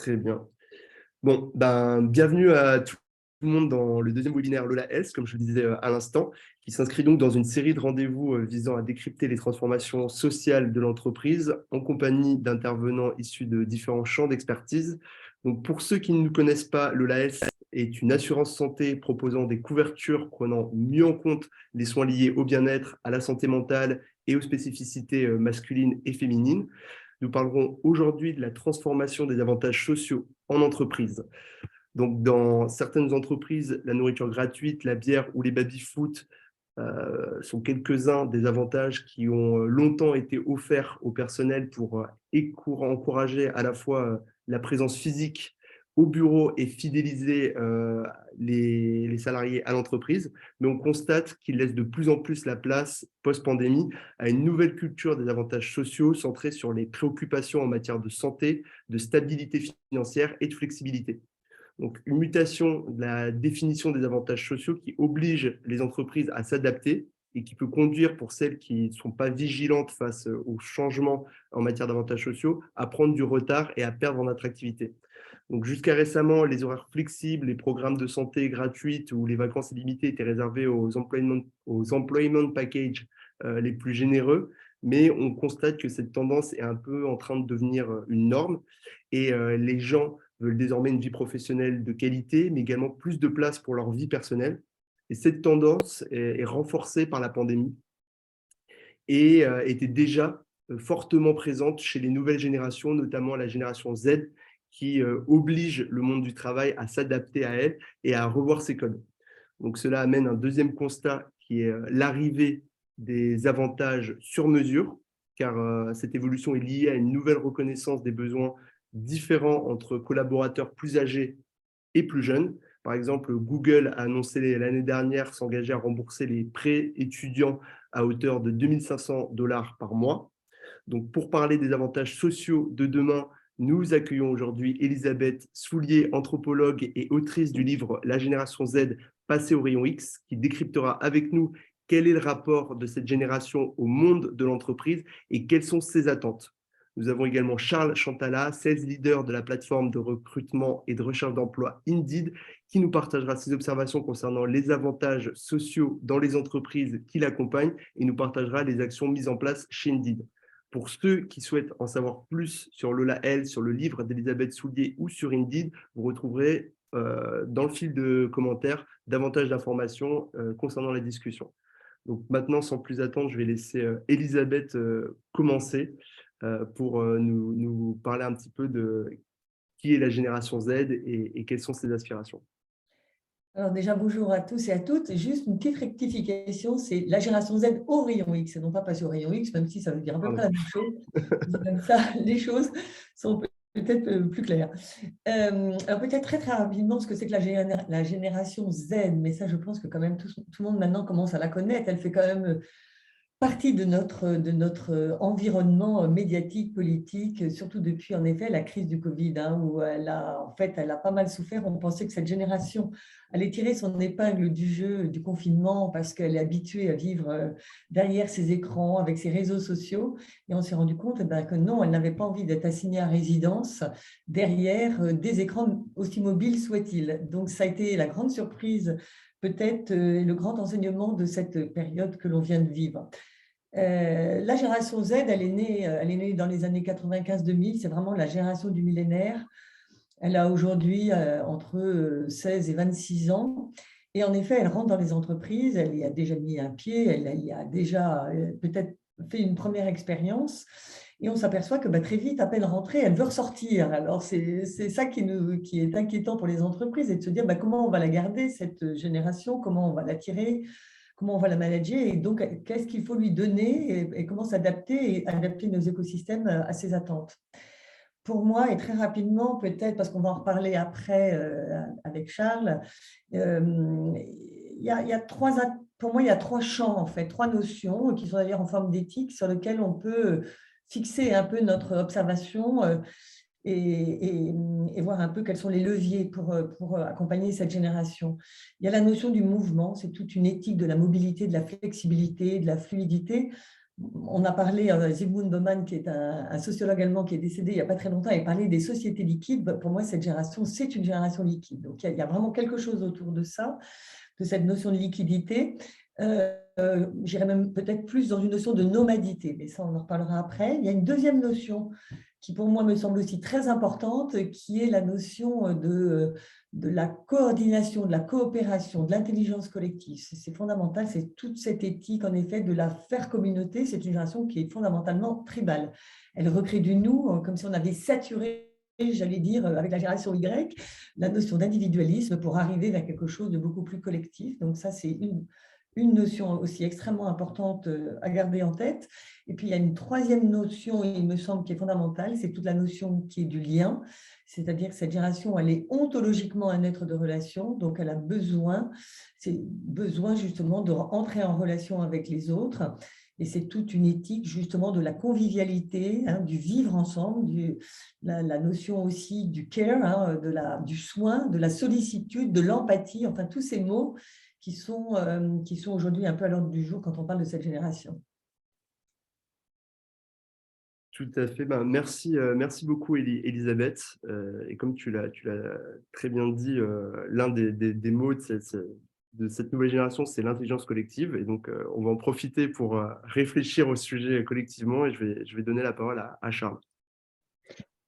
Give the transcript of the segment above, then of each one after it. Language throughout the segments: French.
Très bien. Bon, bienvenue à tout le monde dans le deuxième webinaire Lola S, comme je le disais à l'instant, qui s'inscrit donc dans une série de rendez-vous visant à décrypter les transformations sociales de l'entreprise en compagnie d'intervenants issus de différents champs d'expertise. Donc, pour ceux qui ne nous connaissent pas, Lola S est une assurance santé proposant des couvertures prenant mieux en compte les soins liés au bien-être, à la santé mentale et aux spécificités masculines et féminines. Nous parlerons aujourd'hui de la transformation des avantages sociaux en entreprise. Donc, dans certaines entreprises, la nourriture gratuite, la bière ou les baby-foot sont quelques-uns des avantages qui ont longtemps été offerts au personnel pour encourager à la fois la présence physique au bureau et fidéliser les salariés à l'entreprise. Mais on constate qu'il laisse de plus en plus la place, post-pandémie, à une nouvelle culture des avantages sociaux centrée sur les préoccupations en matière de santé, de stabilité financière et de flexibilité. Donc, une mutation de la définition des avantages sociaux qui oblige les entreprises à s'adapter et qui peut conduire, pour celles qui ne sont pas vigilantes face aux changements en matière d'avantages sociaux, à prendre du retard et à perdre en attractivité. Donc, jusqu'à récemment, les horaires flexibles, les programmes de santé gratuites ou les vacances illimitées étaient réservés aux employment packages les plus généreux, mais on constate que cette tendance est un peu en train de devenir une norme et les gens veulent désormais une vie professionnelle de qualité, mais également plus de place pour leur vie personnelle. Et cette tendance est renforcée par la pandémie et était déjà fortement présente chez les nouvelles générations, notamment la génération Z, qui oblige le monde du travail à s'adapter à elle et à revoir ses codes. Donc cela amène un deuxième constat qui est l'arrivée des avantages sur mesure, car cette évolution est liée à une nouvelle reconnaissance des besoins différents entre collaborateurs plus âgés et plus jeunes. Par exemple, Google a annoncé l'année dernière s'engager à rembourser les prêts étudiants à hauteur de 2 500 $ par mois. Donc, pour parler des avantages sociaux de demain, nous accueillons aujourd'hui Elisabeth Soulier, anthropologue et autrice du livre La génération Z, passée au rayon X, qui décryptera avec nous quel est le rapport de cette génération au monde de l'entreprise et quelles sont ses attentes. Nous avons également Charles Chantala, sales leader de la plateforme de recrutement et de recherche d'emploi Indeed, qui nous partagera ses observations concernant les avantages sociaux dans les entreprises qui l'accompagnent et nous partagera les actions mises en place chez Indeed. Pour ceux qui souhaitent en savoir plus sur Lola L, sur le livre d'Elisabeth Soulier ou sur Indeed, vous retrouverez dans le fil de commentaires davantage d'informations concernant la discussion. Donc maintenant, sans plus attendre, je vais laisser Elisabeth commencer pour nous parler un petit peu de qui est la génération Z et quelles sont ses aspirations. Alors déjà, bonjour à tous et à toutes. Juste une petite rectification, c'est la génération Z au rayon X, et non pas passer au rayon X, même si ça veut dire à peu près la même chose. Comme ça, les choses sont peut-être plus claires. Alors peut-être très très rapidement ce que c'est que la génération Z, mais ça je pense que quand même tout le monde maintenant commence à la connaître. Elle fait quand même partie de notre environnement médiatique, politique, surtout depuis en effet la crise du Covid, où elle a pas mal souffert. On pensait que cette génération allait tirer son épingle du jeu du confinement parce qu'elle est habituée à vivre derrière ses écrans, avec ses réseaux sociaux. Et on s'est rendu compte que non, elle n'avait pas envie d'être assignée à résidence derrière des écrans aussi mobiles soient-ils. Donc ça a été la grande surprise, peut-être le grand enseignement de cette période que l'on vient de vivre. La génération Z, elle est née dans les années 95-2000, c'est vraiment la génération du millénaire. Elle a aujourd'hui entre 16 et 26 ans. Et en effet, elle rentre dans les entreprises, elle y a déjà mis un pied, elle y a déjà peut-être fait une première expérience. Et on s'aperçoit que très vite, à peine rentrée, elle veut ressortir. Alors, c'est ça qui est inquiétant pour les entreprises, et de se dire comment on va la garder, cette génération, comment on va l'attirer, comment on va la manager, et donc qu'est-ce qu'il faut lui donner et comment s'adapter et adapter nos écosystèmes à ses attentes. Pour moi, et très rapidement, peut-être, parce qu'on va en reparler après avec Charles, pour moi, il y a trois champs, en fait, trois notions qui sont d'ailleurs en forme d'éthique sur lesquelles on peut fixer un peu notre observation et voir un peu quels sont les leviers pour accompagner cette génération. Il y a la notion du mouvement, c'est toute une éthique de la mobilité, de la flexibilité, de la fluidité. on a parlé, Zygmunt Bauman, qui est un sociologue allemand qui est décédé il n'y a pas très longtemps, et parlait des sociétés liquides. Pour moi, cette génération, c'est une génération liquide. Donc, il y a vraiment quelque chose autour de ça, de cette notion de liquidité. J'irais même peut-être plus dans une notion de nomadité, mais ça, on en reparlera après. Il y a une deuxième notion qui, pour moi, me semble aussi très importante, qui est la notion de la coordination, de la coopération, de l'intelligence collective. C'est fondamental, c'est toute cette éthique, en effet, de la faire communauté. C'est une génération qui est fondamentalement tribale. Elle recrée du nous, comme si on avait saturé, j'allais dire, avec la génération Y, la notion d'individualisme pour arriver vers quelque chose de beaucoup plus collectif. Donc ça, c'est une notion aussi extrêmement importante à garder en tête. Et puis, il y a une troisième notion, il me semble, qui est fondamentale, c'est toute la notion qui est du lien. C'est-à-dire que cette génération, elle est ontologiquement un être de relation, donc elle a besoin justement de rentrer en relation avec les autres. Et c'est toute une éthique justement de la convivialité, du vivre ensemble, la notion aussi du care, du soin, de la sollicitude, de l'empathie, enfin tous ces mots qui sont aujourd'hui un peu à l'ordre du jour quand on parle de cette génération. Tout à fait. Merci beaucoup, Elisabeth. Et comme tu l'as très bien dit, l'un des mots de cette nouvelle génération, c'est l'intelligence collective. Et donc, on va en profiter pour réfléchir au sujet collectivement. Et je vais donner la parole à Charles.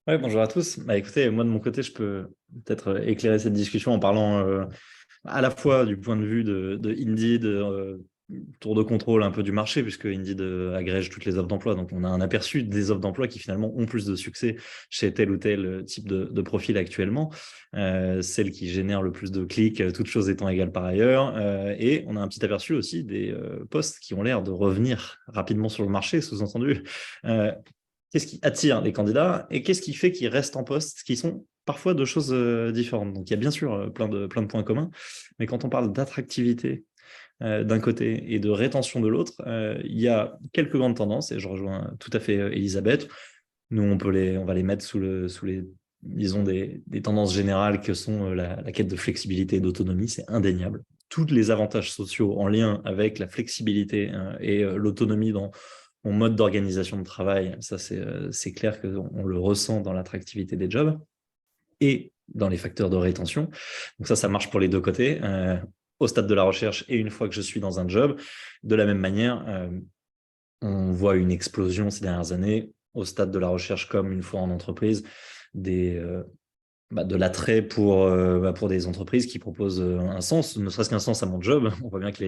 Ouais, bonjour à tous. Écoutez, moi de mon côté, je peux peut-être éclairer cette discussion en parlant à la fois du point de vue de Indeed, tour de contrôle un peu du marché, puisque Indeed agrège toutes les offres d'emploi. Donc, on a un aperçu des offres d'emploi qui finalement ont plus de succès chez tel ou tel type de profil actuellement. Celles qui génèrent le plus de clics, toutes choses étant égales par ailleurs. Et on a un petit aperçu aussi des postes qui ont l'air de revenir rapidement sur le marché, sous-entendu. Qu'est-ce qui attire les candidats et qu'est-ce qui fait qu'ils restent en poste, qui sont parfois deux choses différentes. Donc, il y a bien sûr plein de points communs, mais quand on parle d'attractivité d'un côté et de rétention de l'autre, il y a quelques grandes tendances et je rejoins tout à fait Elisabeth. Nous, on va les mettre sous les disons des tendances générales que sont la quête de flexibilité et d'autonomie, c'est indéniable. Tous les avantages sociaux en lien avec la flexibilité et l'autonomie dans mon mode d'organisation de travail, ça c'est clair qu'on le ressent dans l'attractivité des jobs et dans les facteurs de rétention. Donc ça marche pour les deux côtés, au stade de la recherche et une fois que je suis dans un job. De la même manière, on voit une explosion ces dernières années au stade de la recherche comme une fois en entreprise de l'attrait pour des entreprises qui proposent un sens, ne serait-ce qu'un sens à mon job. On voit bien que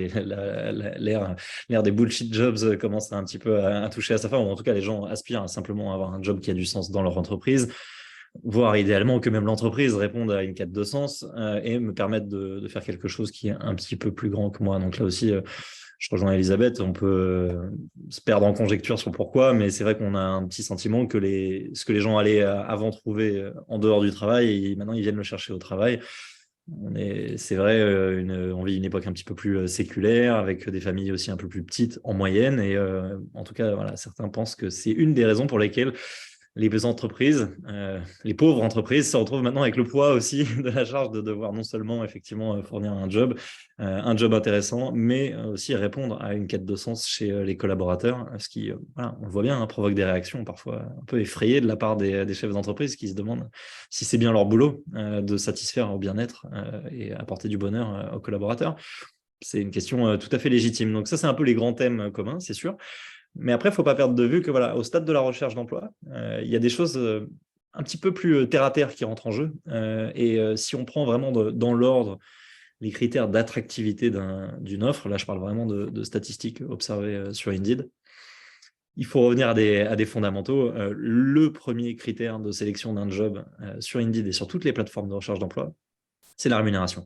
l'ère des bullshit jobs commence un petit peu à toucher à sa fin, ou en tout cas les gens aspirent à simplement avoir un job qui a du sens dans leur entreprise, voire idéalement que même l'entreprise réponde à une quête de sens et me permette de faire quelque chose qui est un petit peu plus grand que moi. Donc là aussi, je rejoins Elisabeth, on peut se perdre en conjecture sur pourquoi, mais c'est vrai qu'on a un petit sentiment que ce que les gens allaient avant trouver en dehors du travail, et maintenant ils viennent le chercher au travail. C'est vrai, on vit une époque un petit peu plus séculaire, avec des familles aussi un peu plus petites en moyenne, et en tout cas, voilà, certains pensent que c'est une des raisons pour lesquelles les entreprises, les pauvres entreprises se retrouvent maintenant avec le poids aussi de la charge de devoir non seulement effectivement fournir un job intéressant, mais aussi répondre à une quête de sens chez les collaborateurs, ce qui, voilà, on le voit bien, provoque des réactions parfois un peu effrayées de la part des chefs d'entreprise qui se demandent si c'est bien leur boulot de satisfaire au bien-être et apporter du bonheur aux collaborateurs. C'est une question tout à fait légitime. Donc ça, c'est un peu les grands thèmes communs, c'est sûr. Mais après, il ne faut pas perdre de vue que voilà, au stade de la recherche d'emploi, il y a des choses un petit peu plus terre à terre qui rentrent en jeu. Si on prend vraiment dans l'ordre les critères d'attractivité d'une offre, là je parle vraiment de statistiques observées sur Indeed, il faut revenir à des fondamentaux. Le premier critère de sélection d'un job sur Indeed et sur toutes les plateformes de recherche d'emploi, c'est la rémunération.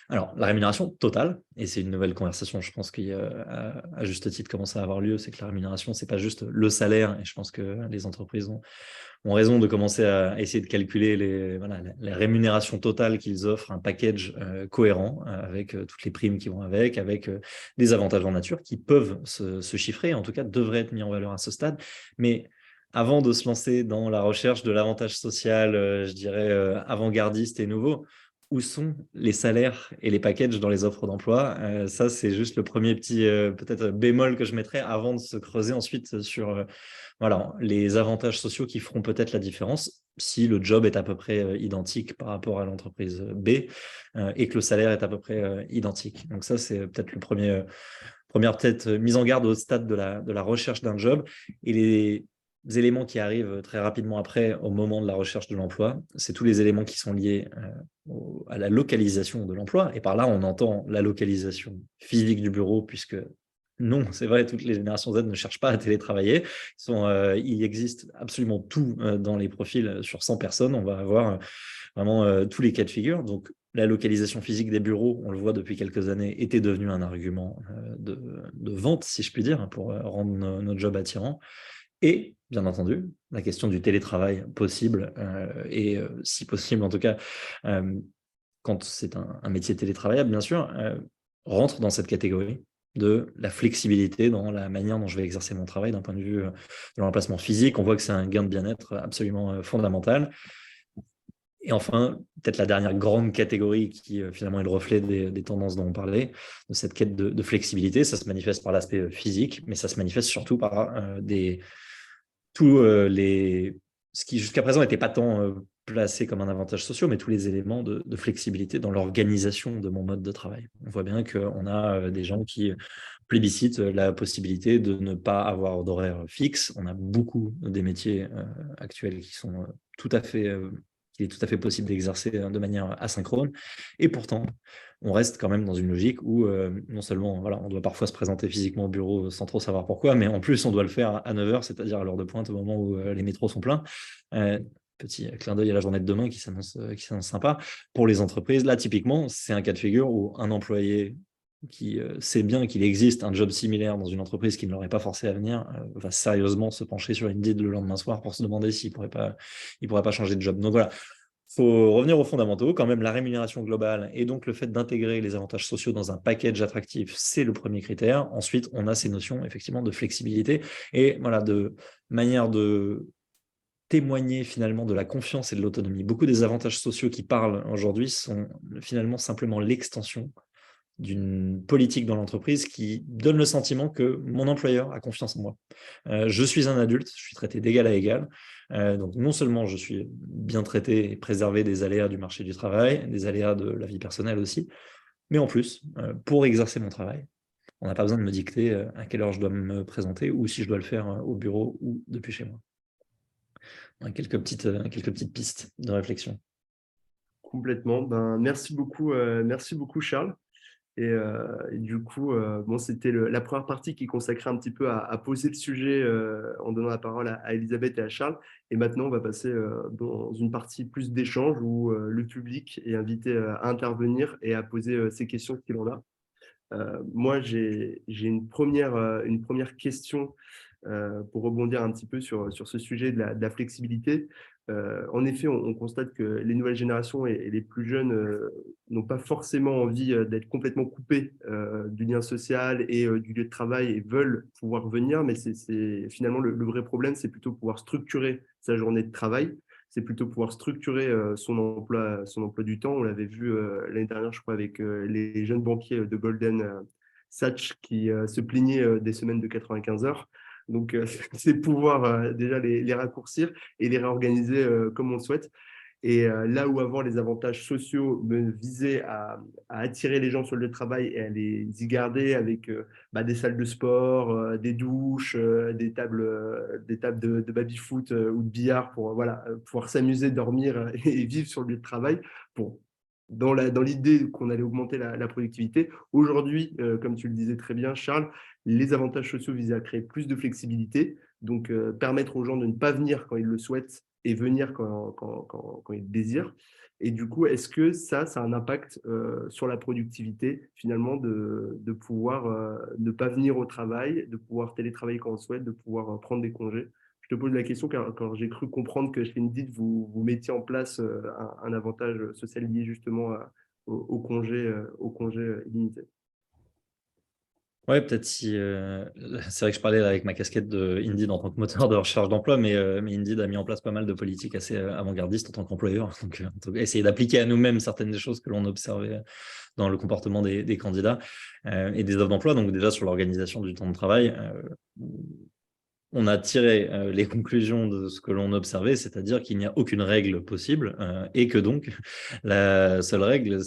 Alors, la rémunération totale, et c'est une nouvelle conversation, je pense qu'il y a à juste titre commence à avoir lieu, c'est que la rémunération, ce n'est pas juste le salaire, et je pense que les entreprises ont raison de commencer à essayer de calculer les rémunérations totales qu'ils offrent, un package cohérent avec toutes les primes qui vont avec des avantages en nature qui peuvent se chiffrer, en tout cas devraient être mis en valeur à ce stade. Mais avant de se lancer dans la recherche de l'avantage social, je dirais avant-gardiste et nouveau, où sont les salaires et les packages dans les offres d'emploi. Ça, c'est juste le premier petit peut-être bémol que je mettrais avant de se creuser ensuite sur voilà, les avantages sociaux qui feront peut-être la différence si le job est à peu près identique par rapport à l'entreprise B et que le salaire est à peu près identique. Donc ça, c'est peut-être le première peut-être mise en garde au stade de la recherche d'un job. Et les éléments qui arrivent très rapidement après, au moment de la recherche de l'emploi, c'est tous les éléments qui sont liés à la localisation de l'emploi. Et par là, on entend la localisation physique du bureau, puisque non, c'est vrai, toutes les générations Z ne cherchent pas à télétravailler. Il existe absolument tout dans les profils. Sur 100 personnes, on va avoir vraiment tous les cas de figure. Donc, la localisation physique des bureaux, on le voit depuis quelques années, était devenu un argument de vente, si je puis dire, pour rendre nos jobs attirants. Et, bien entendu, la question du télétravail possible, et si possible, en tout cas, quand c'est un métier télétravaillable, bien sûr, rentre dans cette catégorie de la flexibilité dans la manière dont je vais exercer mon travail d'un point de vue de l'emplacement physique. On voit que c'est un gain de bien-être absolument fondamental. Et enfin, peut-être la dernière grande catégorie qui finalement est le reflet des tendances dont on parlait, de cette quête de flexibilité, ça se manifeste par l'aspect physique, mais ça se manifeste surtout par ce qui jusqu'à présent n'était pas tant placé comme un avantage social, mais tous les éléments de flexibilité dans l'organisation de mon mode de travail. On voit bien qu'on a des gens qui plébiscitent la possibilité de ne pas avoir d'horaire fixe. On a beaucoup des métiers actuels qui sont tout à fait qu'il est tout à fait possible d'exercer de manière asynchrone. Et pourtant, on reste quand même dans une logique où non seulement voilà, on doit parfois se présenter physiquement au bureau sans trop savoir pourquoi, mais en plus, on doit le faire à 9 heures, c'est-à-dire à l'heure de pointe, au moment où les métros sont pleins. Petit clin d'œil à la journée de demain qui s'annonce sympa. Pour les entreprises, là, typiquement, c'est un cas de figure où un employé qui sait bien qu'il existe un job similaire dans une entreprise qui ne l'aurait pas forcé à venir, va sérieusement se pencher sur Indeed le lendemain soir pour se demander s'il pourrait pas changer de job. Donc voilà, il faut revenir aux fondamentaux. Quand même, la rémunération globale et donc le fait d'intégrer les avantages sociaux dans un package attractif, c'est le premier critère. Ensuite, on a ces notions effectivement de flexibilité et voilà, de manière de témoigner finalement de la confiance et de l'autonomie. Beaucoup des avantages sociaux qui parlent aujourd'hui sont finalement simplement l'extension d'une politique dans l'entreprise qui donne le sentiment que mon employeur a confiance en moi. Je suis un adulte, je suis traité d'égal à égal. Donc non seulement je suis bien traité et préservé des aléas du marché du travail, des aléas de la vie personnelle aussi, mais en plus, pour exercer mon travail, on n'a pas besoin de me dicter à quelle heure je dois me présenter ou si je dois le faire au bureau ou depuis chez moi. Quelques petites pistes de réflexion. Complètement. Ben, merci beaucoup Charles. Et du coup, bon, c'était la première partie qui consacrait un petit peu à poser le sujet en donnant la parole à Elisabeth et à Charles. Et maintenant, on va passer dans une partie plus d'échange où le public est invité à intervenir et à poser ses questions qu'il en a. Moi, j'ai une première question pour rebondir un petit peu sur ce sujet de la flexibilité. En effet, on constate que les nouvelles générations et les plus jeunes n'ont pas forcément envie d'être complètement coupés du lien social et du lieu de travail et veulent pouvoir venir, mais finalement le vrai problème, c'est plutôt pouvoir structurer sa journée de travail. C'est plutôt pouvoir structurer son emploi du temps. On l'avait vu l'année dernière, je crois, avec les jeunes banquiers de Golden Sachs qui se plaignaient des semaines de 95 heures. Donc, c'est pouvoir déjà les raccourcir et les réorganiser comme on le souhaite. Et là où avant les avantages sociaux me visaient à attirer les gens sur le lieu de travail et à les y garder avec des salles de sport, des douches, des tables de baby-foot ou de billard pour voilà, pouvoir s'amuser, dormir et vivre sur le lieu de travail pour, dans l'idée qu'on allait augmenter la productivité. Aujourd'hui, comme tu le disais très bien, Charles, les avantages sociaux visaient à créer plus de flexibilité, donc permettre aux gens de ne pas venir quand ils le souhaitent et venir quand ils le désirent. Et du coup, est-ce que ça a un impact sur la productivité, finalement, de pouvoir ne pas venir au travail, de pouvoir télétravailler quand on le souhaite, de pouvoir prendre des congés? Je te pose la question car quand j'ai cru comprendre que chez Indeed, vous mettiez en place un avantage social lié justement au congé illimité. Ouais, peut-être si. C'est vrai que je parlais là avec ma casquette de Indeed en tant que moteur de recherche d'emploi, mais Indeed a mis en place pas mal de politiques assez avant-gardistes en tant qu'employeur. Donc, essayer d'appliquer à nous-mêmes certaines des choses que l'on observait dans le comportement des candidats et des offres d'emploi. Donc, déjà sur l'organisation du temps de travail, on a tiré les conclusions de ce que l'on observait, c'est-à-dire qu'il n'y a aucune règle possible et que donc la seule règle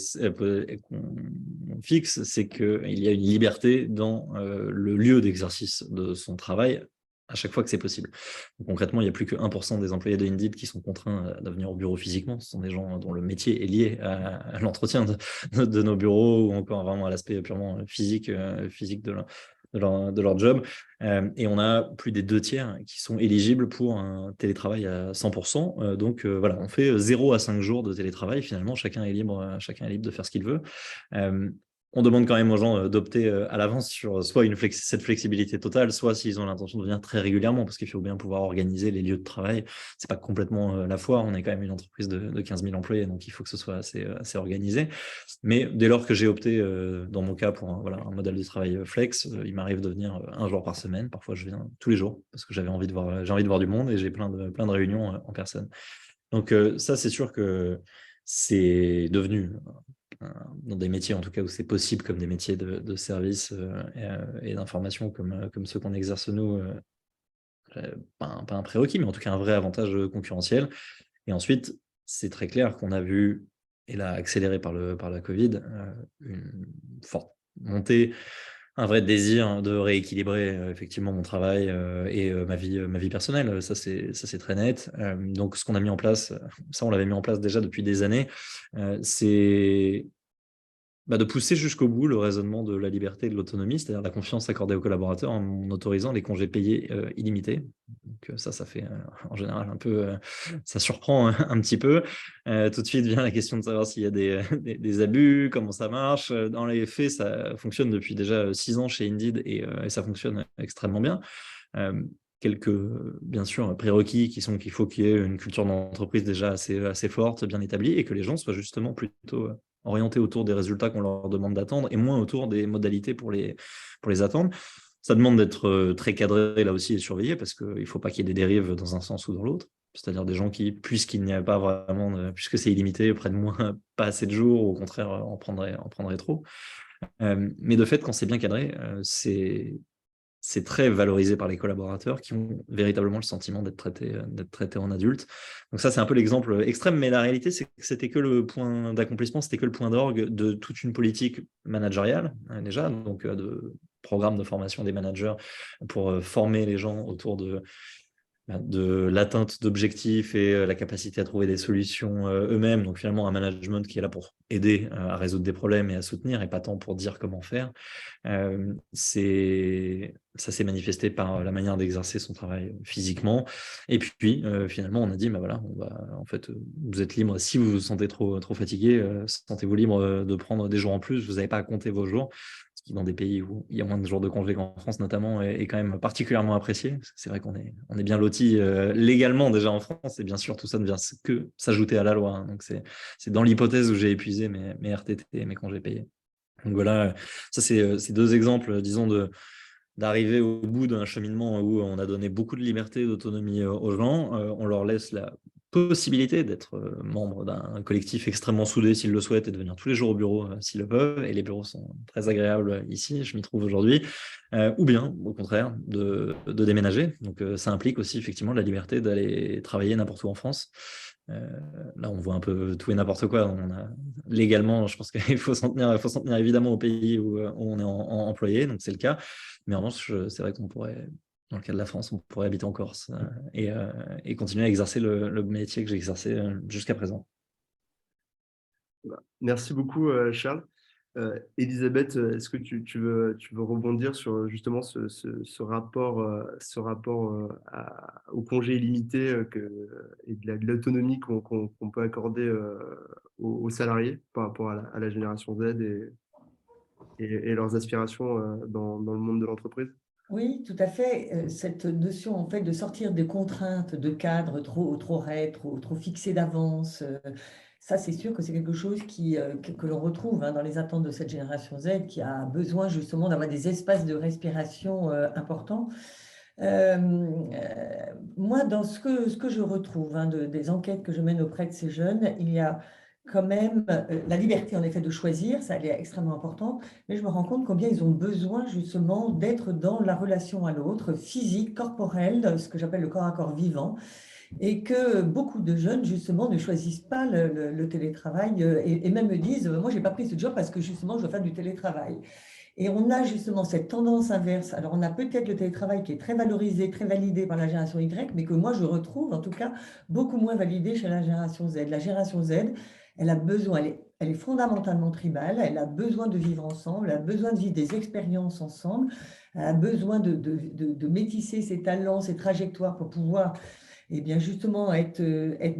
qu'on fixe, c'est qu'il y a une liberté dans le lieu d'exercice de son travail à chaque fois que c'est possible. Donc, concrètement, il n'y a plus que 1% des employés de Indeed qui sont contraints de venir au bureau physiquement. Ce sont des gens dont le métier est lié à l'entretien de nos bureaux ou encore vraiment à l'aspect purement physique, physique de leur job. Et on a plus des 2 tiers qui sont éligibles pour un télétravail à 100%. Donc voilà, on fait 0 à 5 jours de télétravail. Finalement, chacun est libre de faire ce qu'il veut. On demande quand même aux gens d'opter à l'avance sur soit cette flexibilité totale, soit s'ils ont l'intention de venir très régulièrement, parce qu'il faut bien pouvoir organiser les lieux de travail. C'est pas complètement la foire. On est quand même une entreprise de 15 000 employés, donc il faut que ce soit assez organisé. Mais dès lors que j'ai opté, dans mon cas, pour un modèle de travail flex, il m'arrive de venir 1 jour par semaine. Parfois, je viens tous les jours parce que j'ai envie de voir du monde et j'ai plein de réunions en personne. Donc ça, c'est sûr que c'est devenu dans des métiers en tout cas où c'est possible, comme des métiers de service et d'information comme ceux qu'on exerce nous, pas un prérequis, mais en tout cas un vrai avantage concurrentiel. Et ensuite, c'est très clair qu'on a vu, et là accéléré par la Covid, une forte montée, un vrai désir de rééquilibrer effectivement mon travail et ma vie personnelle. Ça, c'est très net. Donc, ce qu'on a mis en place, ça, on l'avait mis en place déjà depuis des années, c'est de pousser jusqu'au bout le raisonnement de la liberté et de l'autonomie, c'est-à-dire la confiance accordée aux collaborateurs en autorisant les congés payés illimités. Donc ça fait en général un peu, ça surprend un petit peu. Tout de suite vient la question de savoir s'il y a des abus, comment ça marche. Dans les faits, ça fonctionne depuis déjà 6 ans chez Indeed et ça fonctionne extrêmement bien. Quelques, bien sûr, prérequis qui sont qu'il faut qu'il y ait une culture d'entreprise déjà assez forte, bien établie, et que les gens soient justement plutôt orientés autour des résultats qu'on leur demande d'attendre et moins autour des modalités pour les attendre. Ça demande d'être très cadré là aussi et surveillé parce qu'il ne faut pas qu'il y ait des dérives dans un sens ou dans l'autre. C'est-à-dire des gens qui, puisqu'il n'y a pas vraiment, puisque c'est illimité, prennent moins, pas assez de jours, ou au contraire, en prendraient trop. Mais de fait, quand c'est bien cadré, c'est très valorisé par les collaborateurs qui ont véritablement le sentiment d'être traités en adultes. Donc ça, c'est un peu l'exemple extrême, mais la réalité, c'est que c'était que le point d'accomplissement, c'était que le point d'orgue de toute une politique managériale, déjà, donc de programme de formation des managers pour former les gens autour de l'atteinte d'objectifs et la capacité à trouver des solutions eux-mêmes. Donc finalement, un management qui est là pour aider à résoudre des problèmes et à soutenir, et pas tant pour dire comment faire. Ça s'est manifesté par la manière d'exercer son travail physiquement. Et puis, finalement, on a dit, voilà, en fait, vous êtes libre. Si vous vous sentez trop fatigué, sentez-vous libre de prendre des jours en plus. Vous n'avez pas à compter vos jours. Ce qui, dans des pays où il y a moins de jours de congé qu'en France, notamment, est quand même particulièrement apprécié. Parce que c'est vrai qu'on est bien loti légalement déjà en France. Et bien sûr, tout ça ne vient que s'ajouter à la loi. Hein. Donc, c'est dans l'hypothèse où j'ai épuisé mes RTT et mes congés payés. Donc voilà, ça c'est 2 exemples, disons, d'arriver au bout d'un cheminement où on a donné beaucoup de liberté et d'autonomie aux gens. On leur laisse la possibilité d'être membre d'un collectif extrêmement soudé s'ils le souhaitent et de venir tous les jours au bureau s'ils le peuvent. Et les bureaux sont très agréables ici, je m'y trouve aujourd'hui. Ou bien, au contraire, de déménager. Donc ça implique aussi effectivement la liberté d'aller travailler n'importe où en France. Là, on voit un peu tout et n'importe quoi. Légalement, je pense qu'il faut s'en tenir évidemment au pays où on est employé, donc c'est le cas. Mais en revanche, c'est vrai qu'on pourrait, dans le cas de la France, on pourrait habiter en Corse et continuer à exercer le métier que j'ai exercé jusqu'à présent. Merci beaucoup, Charles. Elisabeth, est-ce que tu veux rebondir sur justement ce rapport, au congé illimité et de l'autonomie qu'on peut accorder aux salariés par rapport à la génération Z et leurs aspirations dans le monde de l'entreprise? Oui, tout à fait. Cette notion en fait de sortir des contraintes de cadres trop raides, trop fixées d'avance, Ça, c'est sûr que c'est quelque chose que l'on retrouve dans les attentes de cette génération Z qui a besoin justement d'avoir des espaces de respiration importants. Moi, dans ce que je retrouve des enquêtes que je mène auprès de ces jeunes, il y a quand même la liberté en effet de choisir, ça elle est extrêmement importante, mais je me rends compte combien ils ont besoin justement d'être dans la relation à l'autre, physique, corporelle, ce que j'appelle le corps à corps vivant, et que beaucoup de jeunes justement ne choisissent pas le télétravail et même me disent, moi j'ai pas pris ce job parce que justement je dois faire du télétravail. Et on a justement cette tendance inverse. Alors, on a peut-être le télétravail qui est très valorisé, très validé par la génération Y, mais que moi, je retrouve en tout cas beaucoup moins validé chez la génération Z. La génération Z, elle a besoin, elle est fondamentalement tribale, elle a besoin de vivre ensemble, elle a besoin de vivre des expériences ensemble, elle a besoin de métisser ses talents, ses trajectoires pour pouvoir et bien justement être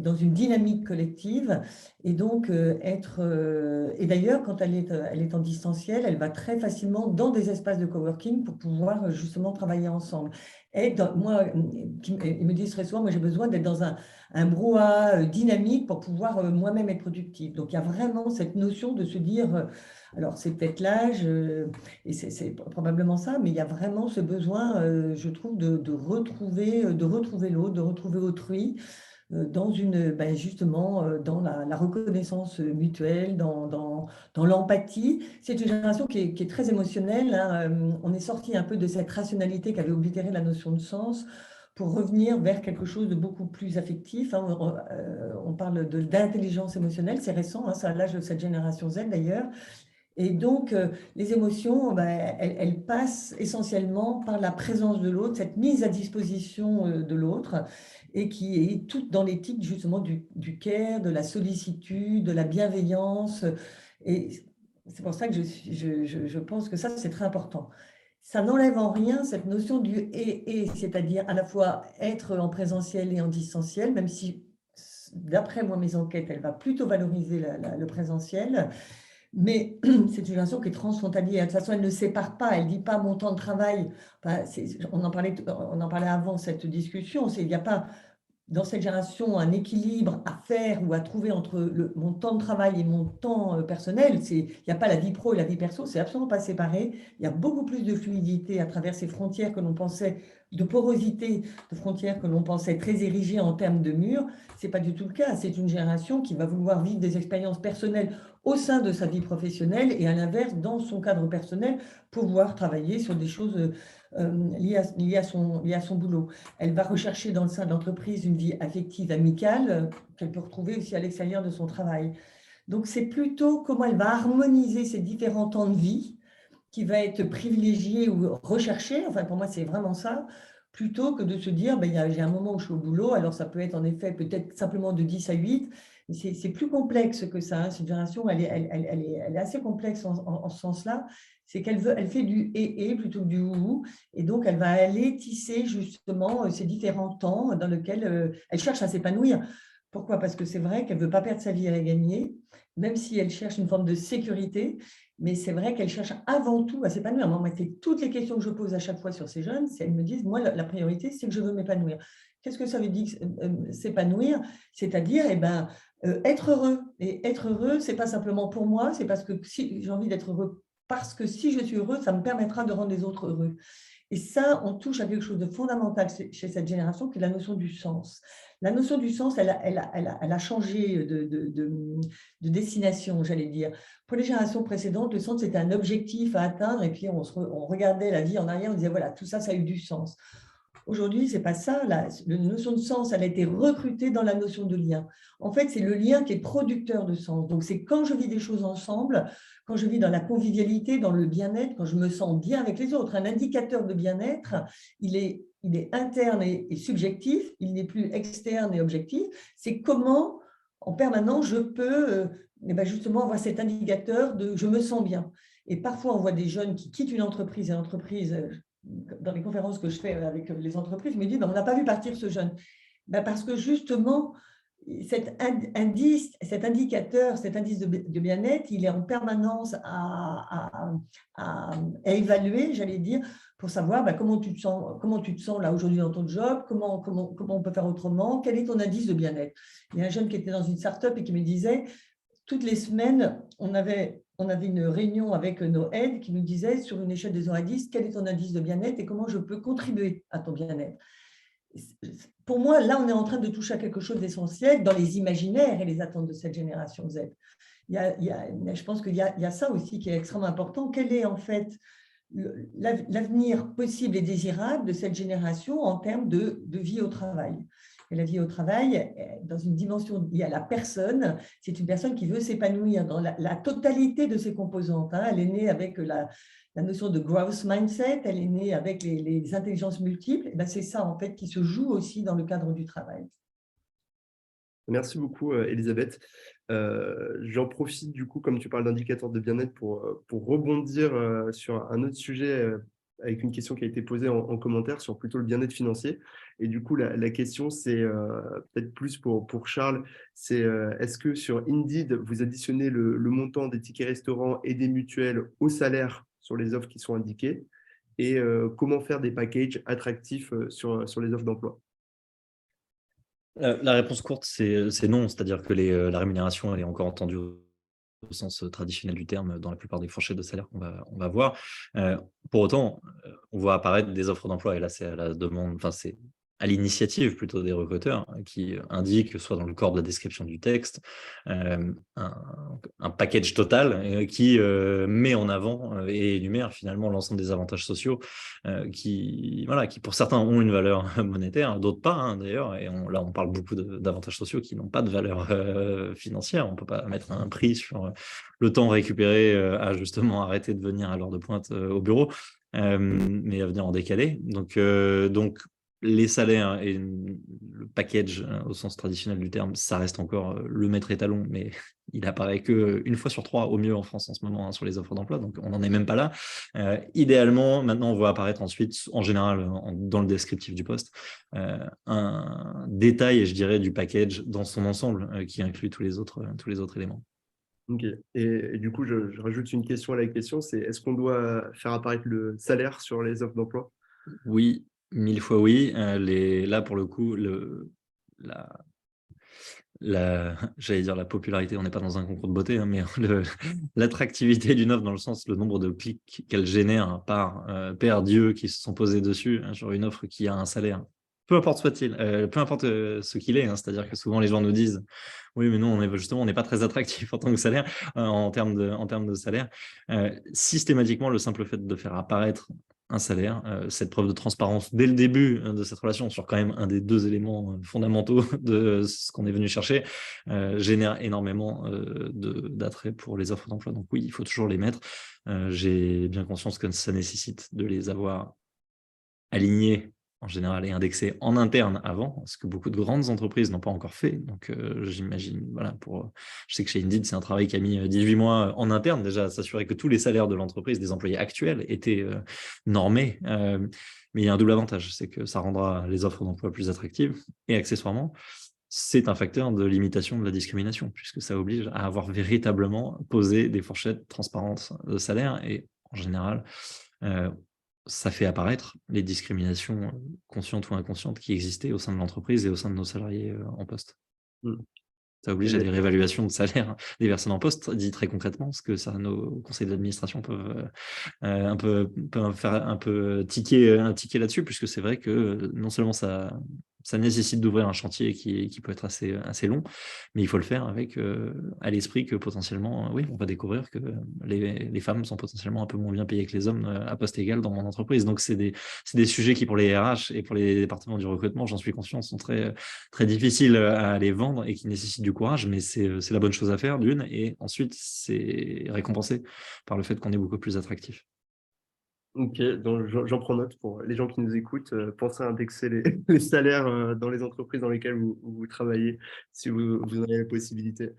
dans une dynamique collective et donc et d'ailleurs quand elle est en distanciel, elle va très facilement dans des espaces de coworking pour pouvoir justement travailler ensemble. Et moi, ils me disent très souvent, moi j'ai besoin d'être dans un brouhaha dynamique pour pouvoir moi-même être productive. Donc il y a vraiment cette notion de se dire, alors c'est peut-être l'âge, et c'est probablement ça, mais il y a vraiment ce besoin, je trouve, de retrouver l'autre, de retrouver autrui, dans justement dans la reconnaissance mutuelle, dans l'empathie. C'est une génération qui est très émotionnelle, hein. On est sorti un peu de cette rationalité qui avait oblitéré la notion de sens pour revenir vers quelque chose de beaucoup plus affectif, hein. On parle d'intelligence émotionnelle, c'est récent, hein, c'est à l'âge de cette génération Z d'ailleurs. Et donc, les émotions, elles passent essentiellement par la présence de l'autre, cette mise à disposition de l'autre, et qui est toute dans l'éthique justement du care, de la sollicitude, de la bienveillance. Et c'est pour ça que je pense que ça, c'est très important. Ça n'enlève en rien cette notion du et, c'est-à-dire à la fois être en présentiel et en distanciel, même si, d'après moi, mes enquêtes, elle va plutôt valoriser le présentiel. Mais c'est une génération qui est transfrontalière. De toute façon, elle ne sépare pas. Elle ne dit pas mon temps de travail. Enfin, on en parlait avant cette discussion. Il n'y a pas dans cette génération un équilibre à faire ou à trouver entre mon temps de travail et mon temps personnel. Il n'y a pas la vie pro et la vie perso. C'est absolument pas séparé. Il y a beaucoup plus de fluidité à travers ces frontières que l'on pensait, de porosité de frontières que l'on pensait très érigées en termes de murs. Ce n'est pas du tout le cas. C'est une génération qui va vouloir vivre des expériences personnelles au sein de sa vie professionnelle et à l'inverse, dans son cadre personnel, pouvoir travailler sur des choses liées à son boulot. Elle va rechercher dans le sein de l'entreprise une vie affective, amicale, qu'elle peut retrouver aussi à l'extérieur de son travail. Donc, c'est plutôt comment elle va harmoniser ces différents temps de vie qui va être privilégié ou recherché. Enfin, pour moi, c'est vraiment ça, plutôt que de se dire, j'ai un moment où je suis au boulot, alors ça peut être en effet peut-être simplement de 10 à 8, mais c'est plus complexe que ça, hein. Cette génération, elle est assez complexe en ce sens-là. C'est elle fait du et plutôt que du ou, et donc elle va aller tisser justement ces différents temps dans lesquels elle cherche à s'épanouir. Pourquoi? Parce que c'est vrai qu'elle ne veut pas perdre sa vie à gagner, même si elle cherche une forme de sécurité, mais c'est vrai qu'elle cherche avant tout à s'épanouir. Moi, c'est toutes les questions que je pose à chaque fois sur ces jeunes, elles me disent, moi, la priorité, c'est que je veux m'épanouir. Qu'est-ce que ça veut dire s'épanouir? C'est-à-dire être heureux. Et être heureux, ce n'est pas simplement pour moi, c'est parce que si j'ai envie d'être heureux, parce que si je suis heureux, ça me permettra de rendre les autres heureux. Et ça, on touche à quelque chose de fondamental chez cette génération, qui est la notion du sens. La notion du sens, elle a changé de destination, j'allais dire. Pour les générations précédentes, le sens, c'était un objectif à atteindre, et puis on regardait la vie en arrière, on disait, voilà, tout ça, ça a eu du sens. Aujourd'hui, ce n'est pas ça. La notion de sens, elle a été recrutée dans la notion de lien. En fait, c'est le lien qui est producteur de sens. Donc, c'est quand je vis des choses ensemble, quand je vis dans la convivialité, dans le bien-être, quand je me sens bien avec les autres. Un indicateur de bien-être, il est interne et subjectif, il n'est plus externe et objectif. C'est comment, en permanence, je peux justement avoir cet indicateur de « je me sens bien ». Et parfois, on voit des jeunes qui quittent une entreprise et l'entreprise, dans les conférences que je fais avec les entreprises, me disent on n'a pas vu partir ce jeune. Parce que justement, cet indicateur, cet indice de bien-être, il est en permanence à évaluer, j'allais dire, pour savoir comment tu te sens là aujourd'hui dans ton job, comment on peut faire autrement, quel est ton indice de bien-être. Il y a un jeune qui était dans une start-up et qui me disait, toutes les semaines, on avait une réunion avec nos aides qui nous disaient, sur une échelle de 0 à 10, quel est ton indice de bien-être et comment je peux contribuer à ton bien-être. Pour moi, là, on est en train de toucher à quelque chose d'essentiel dans les imaginaires et les attentes de cette génération Z. Je pense qu'il y a ça aussi qui est extrêmement important. Quel est en fait l'avenir possible et désirable de cette génération en termes de vie au travail? Et la vie au travail, dans une dimension liée à la personne, c'est une personne qui veut s'épanouir dans la totalité de ses composantes. Elle est née avec la notion de growth mindset, elle est née avec les intelligences multiples. C'est ça, en fait, qui se joue aussi dans le cadre du travail. Merci beaucoup, Elisabeth. J'en profite, du coup, comme tu parles d'indicateurs de bien-être, pour rebondir sur un autre sujet avec une question qui a été posée en commentaire sur plutôt le bien-être financier. Et du coup, la question, c'est peut-être plus pour Charles, c'est est-ce que sur Indeed, vous additionnez le montant des tickets restaurants et des mutuelles au salaire sur les offres qui sont indiquées? Et comment faire des packages attractifs sur les offres d'emploi? La réponse courte, c'est non. C'est-à-dire que la rémunération, elle est encore entendue au sens traditionnel du terme dans la plupart des fourchettes de salaire qu'on va voir. Pour autant, on voit apparaître des offres d'emploi et là, c'est à la demande, enfin, c'est à l'initiative plutôt des recruteurs qui indiquent, soit dans le corps de la description du texte, un package total qui met en avant et énumère finalement l'ensemble des avantages sociaux qui pour certains ont une valeur monétaire, d'autres pas d'ailleurs. Et là, on parle beaucoup d'avantages sociaux qui n'ont pas de valeur financière. On ne peut pas mettre un prix sur le temps récupéré à justement arrêter de venir à l'heure de pointe au bureau, mais à venir en décalé. Donc les salaires et le package au sens traditionnel du terme, ça reste encore le maître étalon, mais il apparaît qu'une fois sur 3 au mieux en France en ce moment sur les offres d'emploi, donc on n'en est même pas là. Idéalement, maintenant, on voit apparaître ensuite, en général, dans le descriptif du poste, un détail, je dirais, du package dans son ensemble qui inclut tous les autres éléments. Ok. Et du coup, je rajoute une question à la question, c'est est-ce qu'on doit faire apparaître le salaire sur les offres d'emploi? Oui, 1000 fois oui. Là, pour le coup, j'allais dire la popularité, on n'est pas dans un concours de beauté, mais l'attractivité d'une offre dans le sens, le nombre de clics qu'elle génère par paire d'yeux qui se sont posés dessus sur une offre qui a un salaire, peu importe soit-il, peu importe ce qu'il est, c'est-à-dire que souvent les gens nous disent oui, mais nous, on n'est pas très attractif en tant que salaire, en termes de salaire. Systématiquement, le simple fait de faire apparaître un salaire, cette preuve de transparence dès le début de cette relation sur quand même un des 2 éléments fondamentaux de ce qu'on est venu chercher, génère énormément d'attrait pour les offres d'emploi. Donc oui, il faut toujours les mettre. J'ai bien conscience que ça nécessite de les avoir alignés en général et indexés en interne avant, ce que beaucoup de grandes entreprises n'ont pas encore fait. Donc j'imagine, je sais que chez Indeed, c'est un travail qui a mis 18 mois en interne déjà à s'assurer que tous les salaires de l'entreprise, des employés actuels, étaient normés. Mais il y a un double avantage, c'est que ça rendra les offres d'emploi plus attractives et accessoirement, c'est un facteur de limitation de la discrimination, puisque ça oblige à avoir véritablement posé des fourchettes transparentes de salaire et en général, ça fait apparaître les discriminations conscientes ou inconscientes qui existaient au sein de l'entreprise et au sein de nos salariés en poste. Ça oblige à des réévaluations de salaire des personnes en poste, dit très concrètement, ce que nos conseils d'administration peuvent faire un peu tiquer là-dessus, puisque c'est vrai que non seulement ça nécessite d'ouvrir un chantier qui peut être assez long, mais il faut le faire avec à l'esprit que potentiellement, oui, on va découvrir que les femmes sont potentiellement un peu moins bien payées que les hommes à poste égal dans mon entreprise. Donc, c'est des sujets qui, pour les RH et pour les départements du recrutement, j'en suis conscient, sont très, très difficiles à aller vendre et qui nécessitent du courage, mais c'est la bonne chose à faire, d'une, et ensuite, c'est récompensé par le fait qu'on est beaucoup plus attractif. Ok, donc j'en prends note pour les gens qui nous écoutent. Pensez à indexer les salaires dans les entreprises dans lesquelles vous travaillez, si vous en avez la possibilité.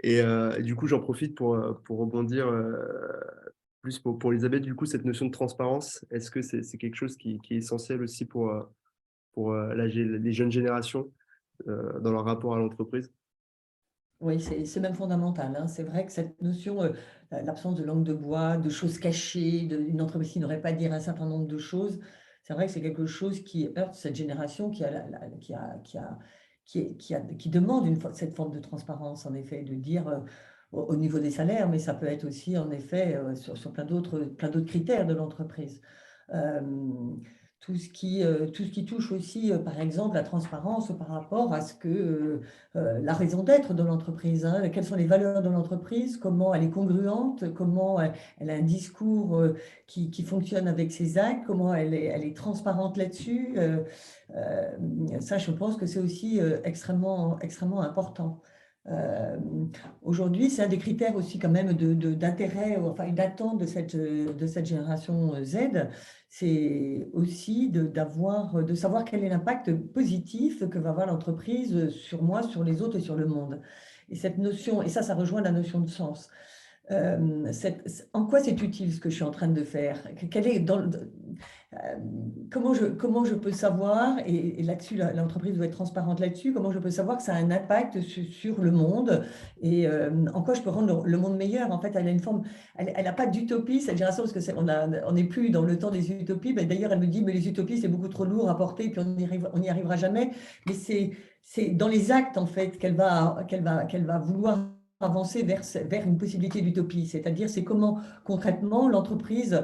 Et du coup, j'en profite pour rebondir plus pour Elisabeth. Du coup, cette notion de transparence, est-ce que c'est quelque chose qui est essentiel aussi pour les jeunes générations dans leur rapport à l'entreprise? Oui, c'est même fondamental, hein. C'est vrai que cette notion, l'absence de langue de bois, de choses cachées, une entreprise qui n'aurait pas à dire un certain nombre de choses, c'est vrai que c'est quelque chose qui heurte cette génération qui demande cette forme de transparence, en effet, de dire au niveau des salaires, mais ça peut être aussi, en effet, sur plein d'autres critères de l'entreprise. Euh, tout ce qui touche aussi, par exemple, la transparence par rapport à ce que la raison d'être de l'entreprise, hein, quelles sont les valeurs de l'entreprise, comment elle est congruente, comment elle a un discours qui fonctionne avec ses actes, comment elle est transparente là-dessus. Ça, je pense que c'est aussi extrêmement important. Euh, Aujourd'hui, c'est un des critères aussi quand même d'intérêt, enfin d'attente de cette génération Z, c'est aussi de savoir quel est l'impact positif que va avoir l'entreprise sur moi, sur les autres et sur le monde. Et cette notion, et ça rejoint la notion de sens. En quoi c'est utile ce que je suis en train de faire? Quel est comment je peux savoir, et là-dessus, l'entreprise doit être transparente là-dessus, comment je peux savoir que ça a un impact sur le monde et en quoi je peux rendre le monde meilleur? En fait, elle a une forme, elle n'a pas d'utopie, cette génération, parce que on n'est plus dans le temps des utopies. Ben, d'ailleurs, elle me dit, mais les utopies, c'est beaucoup trop lourd à porter, puis on n'y arrivera jamais. Mais c'est dans les actes, en fait, qu'elle va vouloir avancer vers une possibilité d'utopie. C'est-à-dire, c'est comment concrètement l'entreprise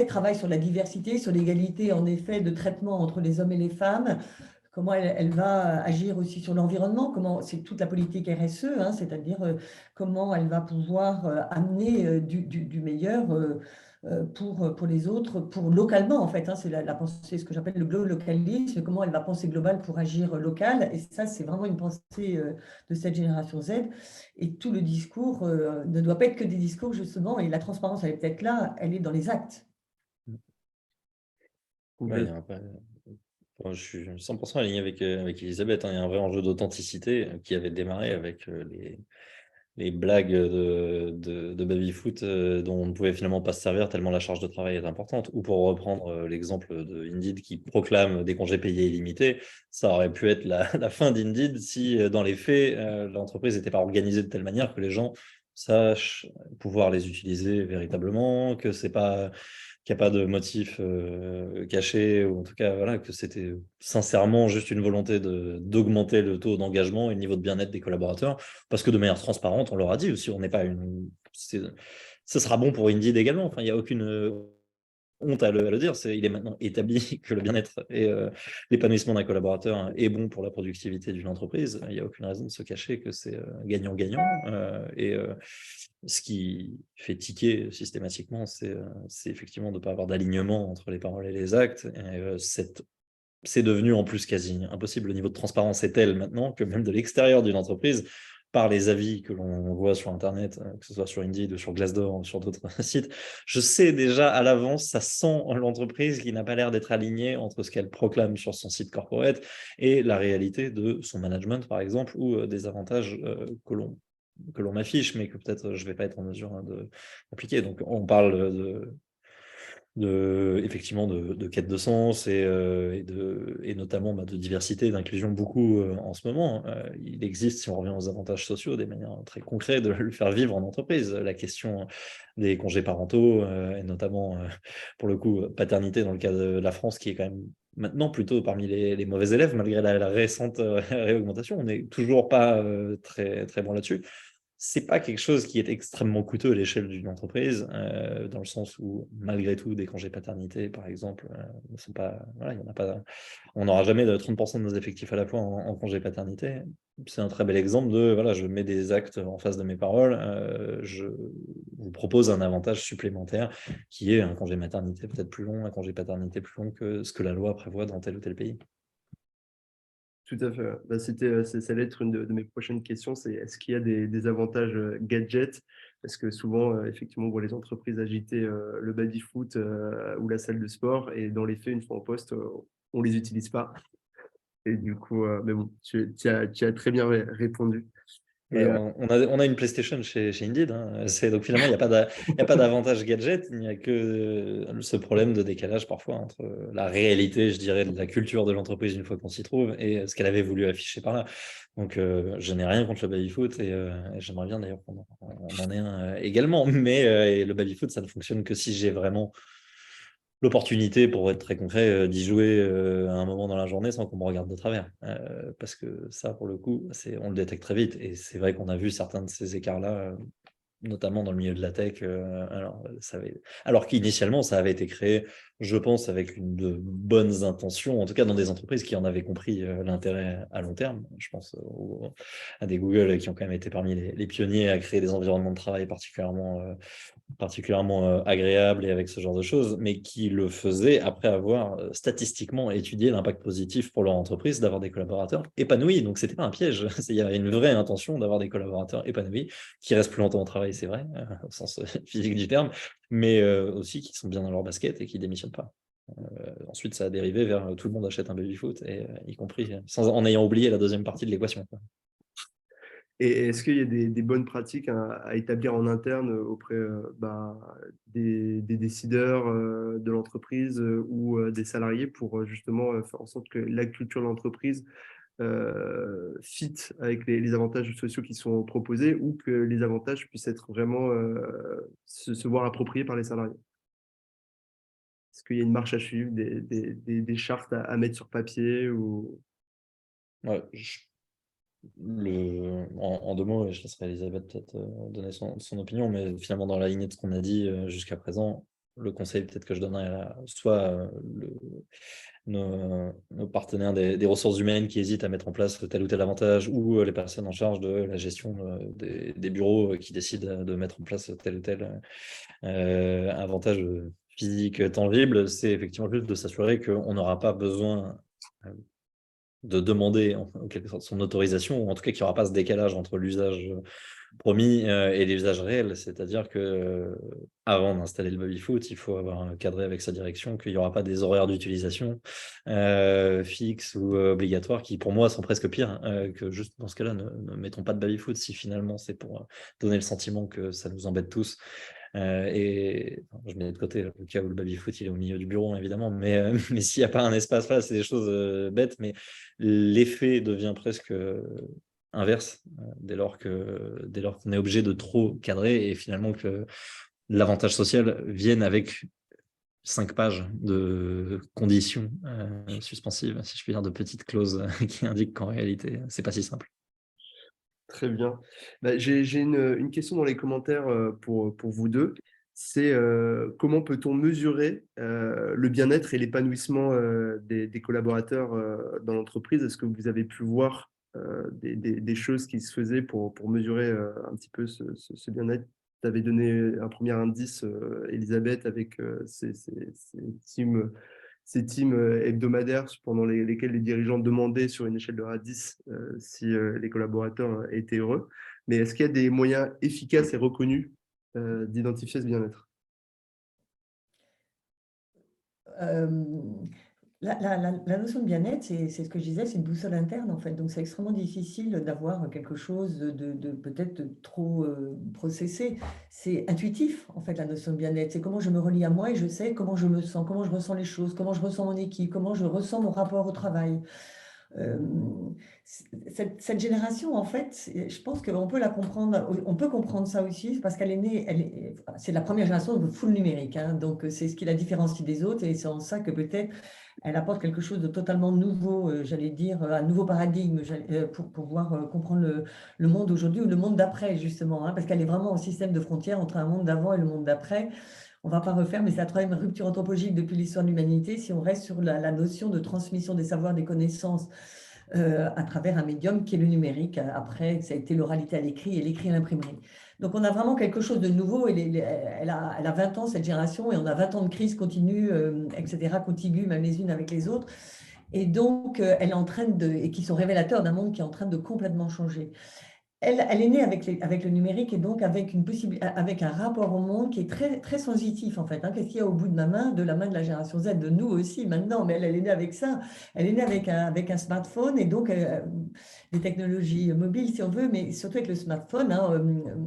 travaille sur la diversité, sur l'égalité en effet de traitement entre les hommes et les femmes, comment elle va agir aussi sur l'environnement, comment c'est toute la politique RSE, hein, c'est-à-dire comment elle va pouvoir amener du meilleur pour les autres, pour localement en fait, hein, c'est la pensée, ce que j'appelle le localisme, comment elle va penser global pour agir local, et ça c'est vraiment une pensée de cette génération Z, et tout le discours ne doit pas être que des discours justement, et la transparence elle est peut-être là, elle est dans les actes. Ouais, il y a bon, je suis 100% aligné avec Elisabeth, hein. Il y a un vrai enjeu d'authenticité qui avait démarré avec les blagues de baby-foot dont on ne pouvait finalement pas se servir tellement la charge de travail est importante. Ou pour reprendre l'exemple de Indeed qui proclame des congés payés illimités, ça aurait pu être la fin d'Indeed si dans les faits, l'entreprise n'était pas organisée de telle manière que les gens sachent pouvoir les utiliser véritablement, que c'est pas qu'il n'y a pas de motif caché, ou en tout cas voilà, que c'était sincèrement juste une volonté d'augmenter le taux d'engagement et le niveau de bien-être des collaborateurs, parce que de manière transparente, on leur a dit aussi, on n'est pas une... Ce sera bon pour Indeed également, enfin, il n'y a aucune honte à le dire, il est maintenant établi que le bien-être et l'épanouissement d'un collaborateur est bon pour la productivité d'une entreprise. Il n'y a aucune raison de se cacher que c'est gagnant-gagnant. Ce qui fait tiquer systématiquement, c'est effectivement de ne pas avoir d'alignement entre les paroles et les actes. Et, c'est devenu en plus quasi impossible. Le niveau de transparence est tel maintenant que même de l'extérieur d'une entreprise, par les avis que l'on voit sur Internet, que ce soit sur Indeed ou sur Glassdoor ou sur d'autres sites, je sais déjà à l'avance, ça sent l'entreprise qui n'a pas l'air d'être alignée entre ce qu'elle proclame sur son site corporate et la réalité de son management, par exemple, ou des avantages que l'on m'affiche, mais que peut-être je ne vais pas être en mesure d'appliquer. Donc, on parle effectivement de quête de sens et notamment de diversité et d'inclusion beaucoup en ce moment. Il existe, si on revient aux avantages sociaux, des manières très concrètes de le faire vivre en entreprise. La question des congés parentaux et notamment, pour le coup, paternité dans le cas de la France, qui est quand même maintenant plutôt parmi les mauvais élèves, malgré la récente réaugmentation. On n'est toujours pas très, très bon là-dessus. C'est pas quelque chose qui est extrêmement coûteux à l'échelle d'une entreprise, dans le sens où, malgré tout, des congés paternité, par exemple, ne sont pas, voilà, il y en a pas, on n'aura jamais de 30% de nos effectifs à la fois en congé paternité. C'est un très bel exemple de, voilà, je mets des actes en face de mes paroles, je vous propose un avantage supplémentaire qui est un congé maternité peut-être plus long, un congé paternité plus long que ce que la loi prévoit dans tel ou tel pays. Tout à fait. Bah, ça allait être une de mes prochaines questions, c'est est-ce qu'il y a des avantages gadgets? Parce que souvent, effectivement, on voit les entreprises agiter le baby-foot ou la salle de sport, et dans les faits, une fois en poste, on ne les utilise pas. Et du coup, mais bon, tu as très bien répondu. Et, On a une PlayStation chez Indeed. Hein. Donc finalement, il n'y a pas d'avantage gadget. Il n'y a que ce problème de décalage parfois entre la réalité, je dirais, de la culture de l'entreprise une fois qu'on s'y trouve et ce qu'elle avait voulu afficher par là. Donc je n'ai rien contre le baby-foot et j'aimerais bien d'ailleurs qu'on en ait un également. Mais et le baby-foot, ça ne fonctionne que si j'ai vraiment l'opportunité, pour être très concret, d'y jouer à un moment dans la journée sans qu'on me regarde de travers. Parce que ça, pour le coup, on le détecte très vite. Et c'est vrai qu'on a vu certains de ces écarts-là, notamment dans le milieu de la tech. Alors qu'initialement, ça avait été créé, je pense, avec de bonnes intentions, en tout cas dans des entreprises qui en avaient compris l'intérêt à long terme. Je pense à des Google qui ont quand même été parmi les pionniers à créer des environnements de travail particulièrement agréable et avec ce genre de choses, mais qui le faisaient après avoir statistiquement étudié l'impact positif pour leur entreprise d'avoir des collaborateurs épanouis. Donc, ce n'était pas un piège. Il y avait une vraie intention d'avoir des collaborateurs épanouis qui restent plus longtemps au travail, c'est vrai, au sens physique du terme, mais aussi qui sont bien dans leur basket et qui ne démissionnent pas. Ensuite, ça a dérivé vers tout le monde achète un baby-foot, y compris en ayant oublié la deuxième partie de l'équation. Et est-ce qu'il y a des bonnes pratiques à établir en interne auprès des décideurs de l'entreprise ou des salariés pour justement faire en sorte que la culture de l'entreprise fit avec les avantages sociaux qui sont proposés ou que les avantages puissent être vraiment se voir appropriés par les salariés? Est-ce qu'il y a une marche à suivre, des chartes à mettre sur papier ou... Ouais, en deux mots, je laisserai Elisabeth peut-être donner son opinion, mais finalement, dans la lignée de ce qu'on a dit jusqu'à présent, le conseil peut-être que je donnerais à soit nos partenaires des ressources humaines qui hésitent à mettre en place tel ou tel avantage, ou les personnes en charge de la gestion des bureaux qui décident de mettre en place tel ou tel avantage physique tangible, c'est effectivement juste de s'assurer qu'on n'aura pas besoin de demander en quelque sorte son autorisation, ou en tout cas qu'il n'y aura pas ce décalage entre l'usage promis et l'usage réel. C'est-à-dire que avant d'installer le baby-foot, il faut avoir cadré avec sa direction qu'il n'y aura pas des horaires d'utilisation fixes ou obligatoires qui, pour moi, sont presque pires que juste dans ce cas-là, ne mettons pas de baby-foot si finalement c'est pour donner le sentiment que ça nous embête tous. Et je mets de côté le cas où le baby-foot il est au milieu du bureau, évidemment, mais s'il n'y a pas un espace là, c'est des choses bêtes, mais l'effet devient presque inverse dès lors qu'on est obligé de trop cadrer et finalement que l'avantage social vienne avec 5 pages de conditions suspensives, si je puis dire, de petites clauses qui indiquent qu'en réalité, c'est pas si simple. Très bien. J'ai une question dans les commentaires pour vous deux. C'est comment peut-on mesurer le bien-être et l'épanouissement des collaborateurs dans l'entreprise? Est-ce que vous avez pu voir des choses qui se faisaient pour mesurer un petit peu ce bien-être? Tu avais donné un premier indice, Elisabeth, avec ces teams hebdomadaires pendant lesquels les dirigeants demandaient sur une échelle de 1 à 10 si les collaborateurs étaient heureux. Mais est-ce qu'il y a des moyens efficaces et reconnus d'identifier ce bien-être? La notion de bien-être, c'est ce que je disais, c'est une boussole interne en fait. Donc c'est extrêmement difficile d'avoir quelque chose de peut-être trop processé. C'est intuitif en fait la notion de bien-être. C'est comment je me relie à moi et je sais comment je me sens, comment je ressens les choses, comment je ressens mon équipe, comment je ressens mon rapport au travail. Cette génération, en fait, je pense qu'on peut la comprendre, on peut comprendre ça aussi, parce qu'elle est née, c'est la première génération de full numérique, hein, donc c'est ce qui la différencie des autres, et c'est en ça que peut-être elle apporte quelque chose de totalement nouveau, j'allais dire, un nouveau paradigme pour pouvoir comprendre le monde aujourd'hui ou le monde d'après, justement, hein, parce qu'elle est vraiment au système de frontières entre un monde d'avant et le monde d'après. On ne va pas refaire, mais c'est la troisième rupture anthropologique depuis l'histoire de l'humanité, si on reste sur la notion de transmission des savoirs, des connaissances à travers un médium qui est le numérique. Après, ça a été l'oralité à l'écrit et l'écrit à l'imprimerie. Donc, on a vraiment quelque chose de nouveau. Elle a 20 ans, cette génération, et on a 20 ans de crise continue, etc., contiguë, même les unes avec les autres. Et donc, elle est en train et qui sont révélateurs d'un monde qui est en train de complètement changer. elle est née avec le numérique et donc avec un rapport au monde qui est très, très sensitif en fait. Hein. Qu'est-ce qu'il y a au bout de ma main, de la main de la génération Z, de nous aussi maintenant, mais elle est née avec ça. Elle est née avec un smartphone et donc des technologies mobiles si on veut, mais surtout avec le smartphone. Hein.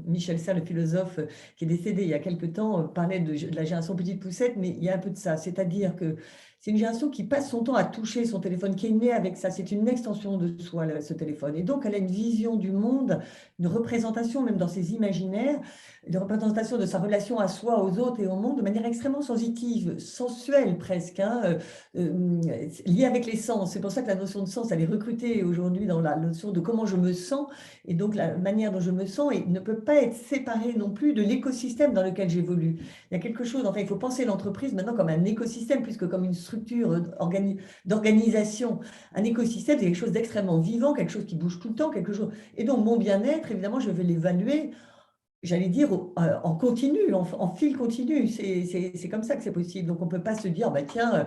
Michel Serres, le philosophe qui est décédé il y a quelque temps, parlait de la génération petite poussette, mais il y a un peu de ça. C'est-à-dire que c'est une génération qui passe son temps à toucher son téléphone, qui est née avec ça. C'est une extension de soi, ce téléphone. Et donc, elle a une vision du monde, une représentation, même dans ses imaginaires, une représentation de sa relation à soi, aux autres et au monde de manière extrêmement sensitive, sensuelle presque, hein, liée avec les sens. C'est pour ça que la notion de sens, elle est recrutée aujourd'hui dans la notion de comment je me sens et donc la manière dont je me sens et ne peut pas être séparée non plus de l'écosystème dans lequel j'évolue. Il y a quelque chose, enfin, il faut penser l'entreprise maintenant comme un écosystème, puisque comme une structure d'organisation, un écosystème, c'est quelque chose d'extrêmement vivant, quelque chose qui bouge tout le temps, quelque chose. Et donc, mon bien-être, évidemment, je vais l'évaluer, j'allais dire, en continu, en fil continu. C'est comme ça que c'est possible. Donc, on ne peut pas se dire, bah, tiens,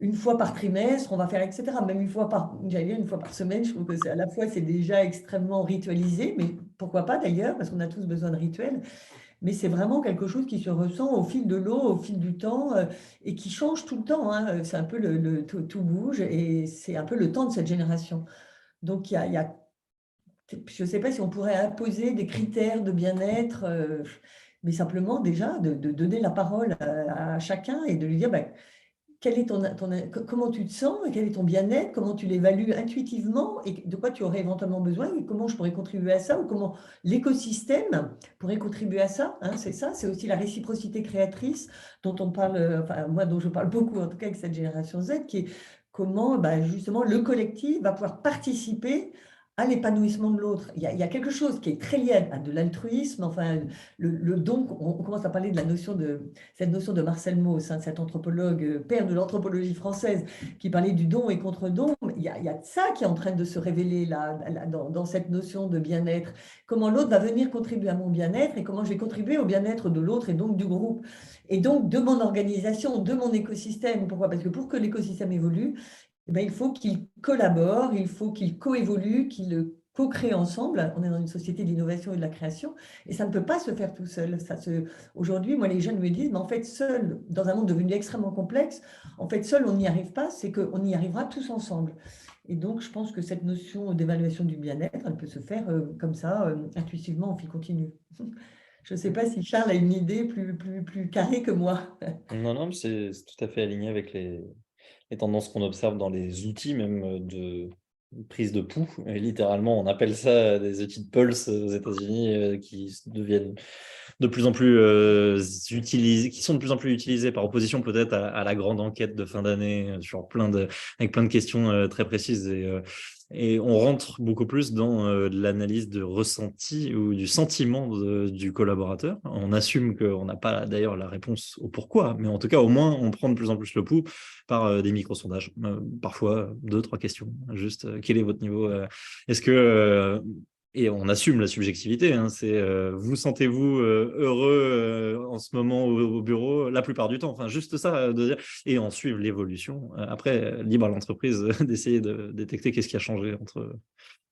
une fois par trimestre, on va faire, etc. Même j'allais dire une fois par semaine, je trouve que à la fois, c'est déjà extrêmement ritualisé, mais pourquoi pas d'ailleurs, parce qu'on a tous besoin de rituels. Mais c'est vraiment quelque chose qui se ressent au fil de l'eau, au fil du temps, et qui change tout le temps. Hein. C'est un peu tout bouge, et c'est un peu le temps de cette génération. Donc, je ne sais pas si on pourrait imposer des critères de bien-être, mais simplement déjà de donner la parole à chacun et de lui dire, bah, quel est comment tu te sens, quel est ton bien-être, comment tu l'évalues intuitivement et de quoi tu aurais éventuellement besoin et comment je pourrais contribuer à ça ou comment l'écosystème pourrait contribuer à ça. Hein, c'est ça, c'est aussi la réciprocité créatrice dont on parle, enfin moi dont je parle beaucoup en tout cas avec cette génération Z, qui est comment bah, justement le collectif va pouvoir participer à l'épanouissement de l'autre. Il y a quelque chose qui est très lié à de l'altruisme, enfin le don, on commence à parler de cette notion de Marcel Mauss, hein, cet anthropologue, père de l'anthropologie française, qui parlait du don et contre-don. Il y a ça qui est en train de se révéler là, dans cette notion de bien-être. Comment l'autre va venir contribuer à mon bien-être et comment je vais contribuer au bien-être de l'autre et donc du groupe. Et donc de mon organisation, de mon écosystème. Pourquoi? Parce que pour que l'écosystème évolue, eh bien, il faut qu'ils collaborent, il faut qu'ils coévoluent, qu'ils co-créent ensemble. On est dans une société d'innovation et de la création, et ça ne peut pas se faire tout seul. Aujourd'hui, moi, les jeunes me disent, mais en fait, seul, dans un monde devenu extrêmement complexe, en fait, seul, on n'y arrive pas, c'est qu'on y arrivera tous ensemble. Et donc, je pense que cette notion d'évaluation du bien-être, elle peut se faire comme ça, intuitivement, en fil continu. Je ne sais pas si Charles a une idée plus carrée que moi. Non, non, mais c'est tout à fait aligné avec les tendances qu'on observe dans les outils même de prise de pouls. Et littéralement, on appelle ça des outils de pulse aux États-Unis qui deviennent de plus en plus utilisés, qui sont de plus en plus utilisés par opposition peut-être à la grande enquête de fin d'année sur avec plein de questions très précises. Et on rentre beaucoup plus dans de l'analyse de ressenti ou du sentiment du collaborateur. On assume qu'on n'a pas d'ailleurs la réponse au pourquoi, mais en tout cas, au moins, on prend de plus en plus le pouls par des micro-sondages. Parfois, 2-3 questions. Juste, quel est votre niveau Est-ce que... et on assume la subjectivité, hein, c'est vous sentez-vous heureux en ce moment au bureau la plupart du temps, enfin juste ça de dire, et en suivre l'évolution. Après, libre à l'entreprise d'essayer de détecter qu'est-ce qui a changé entre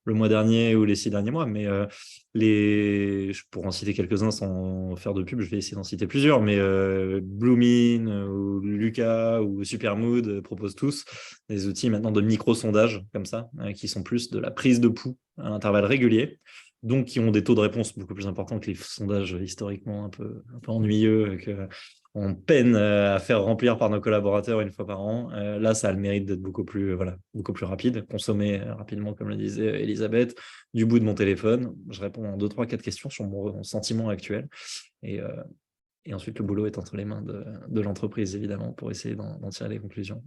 le mois dernier ou les 6 derniers mois, mais je pourrais en citer quelques-uns sans faire de pub, je vais essayer d'en citer plusieurs, mais Bloomin ou Lucas ou Supermood proposent tous des outils maintenant de micro-sondage comme ça, qui sont plus de la prise de pouls à intervalles réguliers, donc qui ont des taux de réponse beaucoup plus importants que les sondages historiquement un peu ennuyeux, on peine à faire remplir par nos collaborateurs une fois par an. Là, ça a le mérite d'être beaucoup plus rapide, consommer rapidement, comme le disait Elisabeth, du bout de mon téléphone. Je réponds en 2, 3, 4 questions sur mon sentiment actuel. Et ensuite, le boulot est entre les mains de l'entreprise, évidemment, pour essayer d'en tirer les conclusions.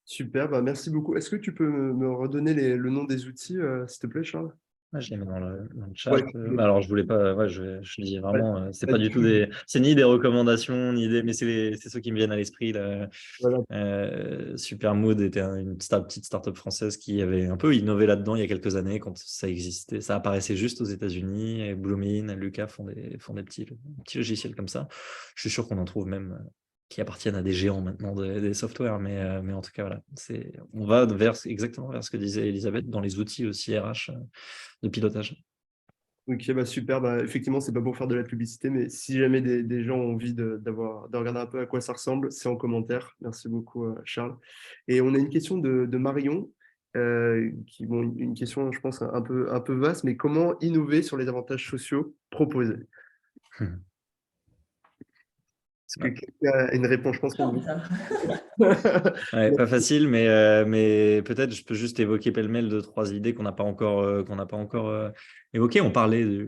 Super, bah merci beaucoup. Est-ce que tu peux me redonner le nom des outils, s'il te plaît, Charles? Je les mets dans le chat. Ouais, Alors, je voulais pas, je dis ouais, vraiment, c'est pas du tout c'est ni des recommandations, ni mais c'est ceux qui me viennent à l'esprit. voilà. Supermood était une petite start-up française qui avait un peu innové là-dedans il y a quelques années quand ça existait. Ça apparaissait juste aux États-Unis. Et Bloomin, Lucas font des petits logiciels comme ça. Je suis sûr qu'on en trouve même qui appartiennent à des géants maintenant des softwares, mais en tout cas, voilà, on va exactement vers ce que disait Elisabeth dans les outils aussi RH de pilotage. Ok, bah super. Bah, effectivement, c'est pas pour faire de la publicité, mais si jamais des gens ont envie de regarder un peu à quoi ça ressemble, c'est en commentaire. Merci beaucoup, Charles. Et on a une question de Marion, bon, une question, je pense, un peu vaste, mais comment innover sur les avantages sociaux proposés? Est-ce que quelqu'un a une réponse? Je pense qu'on Comme ça. Ouais, pas facile, mais peut-être je peux juste évoquer pêle-mêle deux, trois idées qu'on n'a pas encore évoquées. On parlait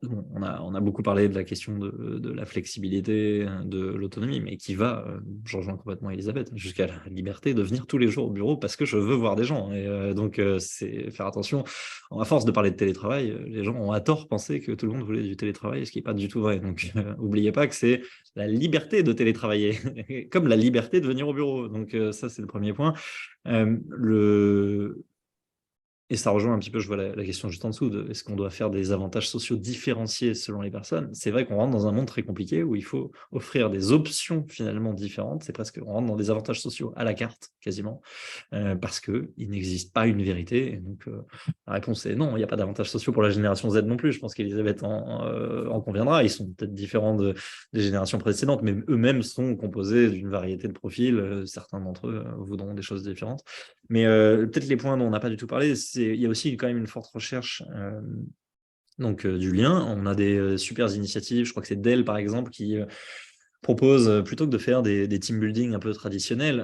on a beaucoup parlé de la question de la flexibilité, de l'autonomie, mais qui va, je rejoins complètement Elisabeth, jusqu'à la liberté de venir tous les jours au bureau parce que je veux voir des gens. Et donc, c'est faire attention. À force de parler de télétravail, les gens ont à tort pensé que tout le monde voulait du télétravail, ce qui n'est pas du tout vrai. Donc, n'oubliez pas que c'est la liberté de télétravailler, comme la liberté de venir au bureau. Donc, ça, c'est le premier point. Le Et ça rejoint un petit peu, je vois la question juste en dessous, est-ce qu'on doit faire des avantages sociaux différenciés selon les personnes? C'est vrai qu'on rentre dans un monde très compliqué où il faut offrir des options finalement différentes. C'est presque, on rentre dans des avantages sociaux à la carte, quasiment, parce qu'il n'existe pas une vérité. Et donc, la réponse est non, il n'y a pas d'avantages sociaux pour la génération Z non plus. Je pense qu'Elisabeth en conviendra. Ils sont peut-être différents des générations précédentes, mais eux-mêmes sont composés d'une variété de profils. Certains d'entre eux voudront des choses différentes. Mais peut-être les points dont on n'a pas du tout parlé, il y a aussi quand même une forte recherche du lien. On a des super initiatives, je crois que c'est Dell par exemple, qui propose, plutôt que de faire des team building un peu traditionnels,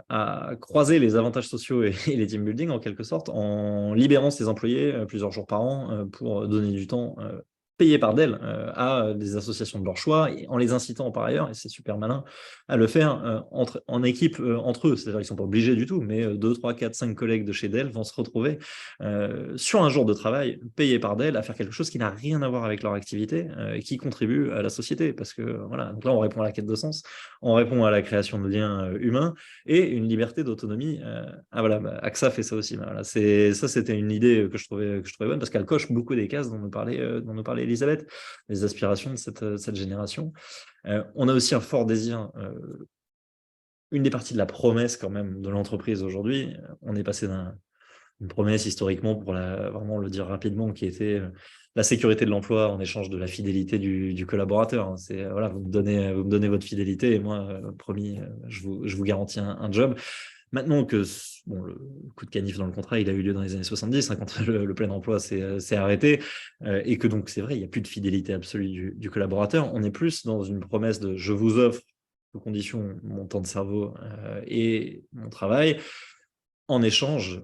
à croiser les avantages sociaux et les team building en quelque sorte, en libérant ses employés plusieurs jours par an pour donner du temps payé par Dell à des associations de leur choix, et en les incitant par ailleurs, et c'est super malin, à le faire en équipe entre eux. C'est-à-dire qu'ils ne sont pas obligés du tout, mais 2, 3, 4, 5 collègues de chez Dell vont se retrouver sur un jour de travail payé par Dell à faire quelque chose qui n'a rien à voir avec leur activité et qui contribue à la société. Parce que voilà, donc là, on répond à la quête de sens, on répond à la création de liens humains et une liberté d'autonomie. Voilà, AXA fait ça aussi. Voilà, c'était une idée que je trouvais bonne parce qu'elle coche beaucoup des cases dont nous parlait Elisabeth, les aspirations de cette génération. On a aussi un fort désir. Une des parties de la promesse quand même de l'entreprise aujourd'hui, on est passé d'une promesse historiquement, pour vraiment le dire rapidement, qui était la sécurité de l'emploi en échange de la fidélité du collaborateur. C'est voilà, vous me donnez votre fidélité et moi, promis, je vous garantis un job. Maintenant que le coup de canif dans le contrat, il a eu lieu dans les années 70, quand le plein emploi s'est arrêté, et que donc c'est vrai, il n'y a plus de fidélité absolue du collaborateur. On est plus dans une promesse de je vous offre aux conditions, mon temps de cerveau et mon travail. En échange,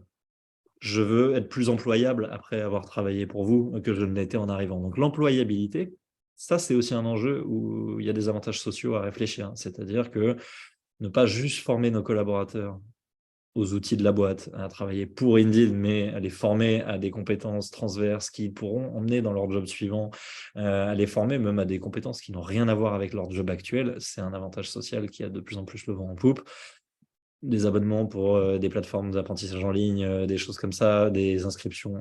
je veux être plus employable après avoir travaillé pour vous que je ne l'étais en arrivant. Donc l'employabilité, ça c'est aussi un enjeu où il y a des avantages sociaux à réfléchir. C'est-à-dire que ne pas juste former nos collaborateurs aux outils de la boîte, à travailler pour Indeed, mais à les former à des compétences transverses qui pourront emmener dans leur job suivant, à les former même à des compétences qui n'ont rien à voir avec leur job actuel. C'est un avantage social qui a de plus en plus le vent en poupe. Des abonnements pour des plateformes d'apprentissage en ligne, des choses comme ça, des inscriptions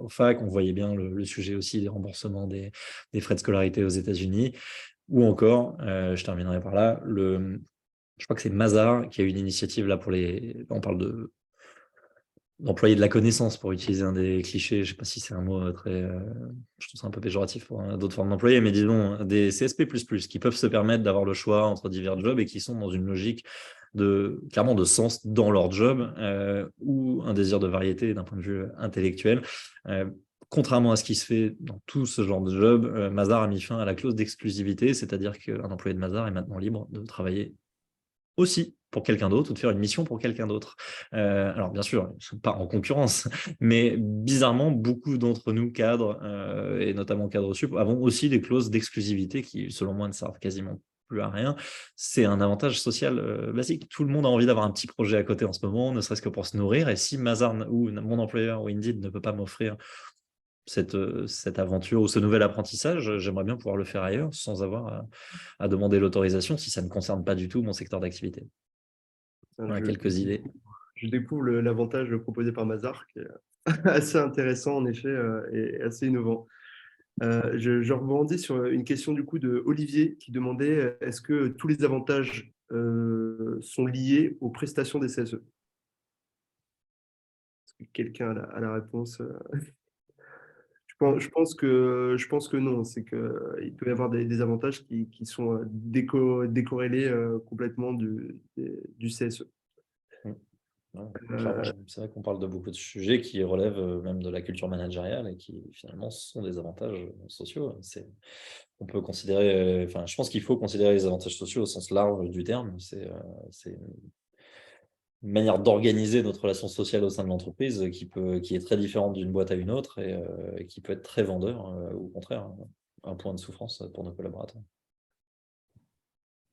aux fac. On voyait bien le sujet aussi des remboursements des frais de scolarité aux États-Unis. Ou encore, je terminerai par là, je crois que c'est Mazar qui a une initiative là on parle d'employer de la connaissance pour utiliser un des clichés. Je ne sais pas si c'est un mot je trouve ça un peu péjoratif pour d'autres formes d'employés, mais disons des CSP++ qui peuvent se permettre d'avoir le choix entre divers jobs et qui sont dans une logique clairement de sens dans leur job ou un désir de variété d'un point de vue intellectuel. Contrairement à ce qui se fait dans tout ce genre de job, Mazar a mis fin à la clause d'exclusivité, c'est-à-dire qu'un employé de Mazar est maintenant libre de travailler aussi pour quelqu'un d'autre ou de faire une mission pour quelqu'un d'autre. Alors bien sûr, ils ne sont pas en concurrence, mais bizarrement, beaucoup d'entre nous, cadres, et notamment cadres sup, avons aussi des clauses d'exclusivité qui, selon moi, ne servent quasiment plus à rien. C'est un avantage social basique. Tout le monde a envie d'avoir un petit projet à côté en ce moment, ne serait-ce que pour se nourrir, et si Mazar ou mon employeur ou Indeed ne peut pas m'offrir cette aventure ou ce nouvel apprentissage, j'aimerais bien pouvoir le faire ailleurs sans avoir à demander l'autorisation si ça ne concerne pas du tout mon secteur d'activité. Voilà quelques idées. Je découvre l'avantage proposé par Mazar, qui est assez intéressant en effet et assez innovant. Je rebondis sur une question du coup de Olivier qui demandait est-ce que tous les avantages sont liés aux prestations des CSE? Est-ce que quelqu'un a la réponse? Je pense que non, c'est qu'il peut y avoir des avantages qui sont décorrélés complètement du CSE. Ouais, clairement, Euh, c'est vrai qu'on parle de beaucoup de sujets qui relèvent même de la culture managériale et qui finalement sont des avantages sociaux. On peut considérer, enfin, je pense qu'il faut considérer les avantages sociaux au sens large du terme. C'est une manière d'organiser notre relation sociale au sein de l'entreprise qui est très différente d'une boîte à une autre et qui peut être très vendeur, ou au contraire, un point de souffrance pour nos collaborateurs.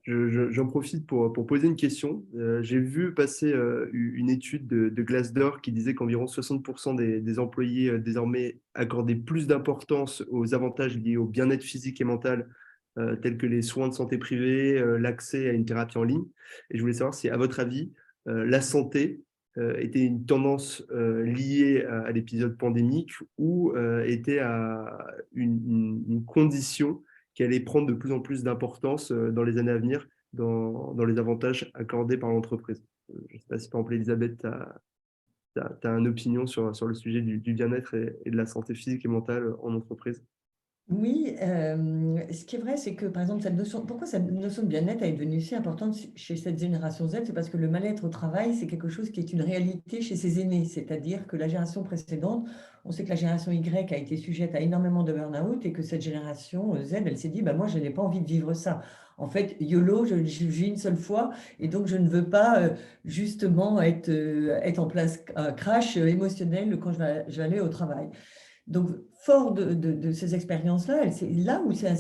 J'en profite pour poser une question. J'ai vu passer une étude de Glassdoor qui disait qu'environ 60% des employés désormais accordaient plus d'importance aux avantages liés au bien-être physique et mental, tels que les soins de santé privés, l'accès à une thérapie en ligne. Et je voulais savoir si, à votre avis, la santé était une tendance liée à l'épisode pandémique ou était à une condition qui allait prendre de plus en plus d'importance dans les années à venir dans les avantages accordés par l'entreprise. Je ne sais pas si, par exemple, Elisabeth, tu as une opinion sur le sujet du bien-être et de la santé physique et mentale en entreprise. Oui, ce qui est vrai, c'est que par exemple, pourquoi cette notion de bien-être est devenue si importante chez cette génération Z, c'est parce que le mal-être au travail, c'est quelque chose qui est une réalité chez ses aînés. C'est-à-dire que la génération précédente, on sait que la génération Y a été sujette à énormément de burn-out et que cette génération Z, elle s'est dit, bah, moi, je n'ai pas envie de vivre ça. En fait, YOLO, je vis une seule fois et donc je ne veux pas justement être en place crash émotionnel quand je vais aller au travail. Donc, fort de ces expériences-là, c'est là où s'est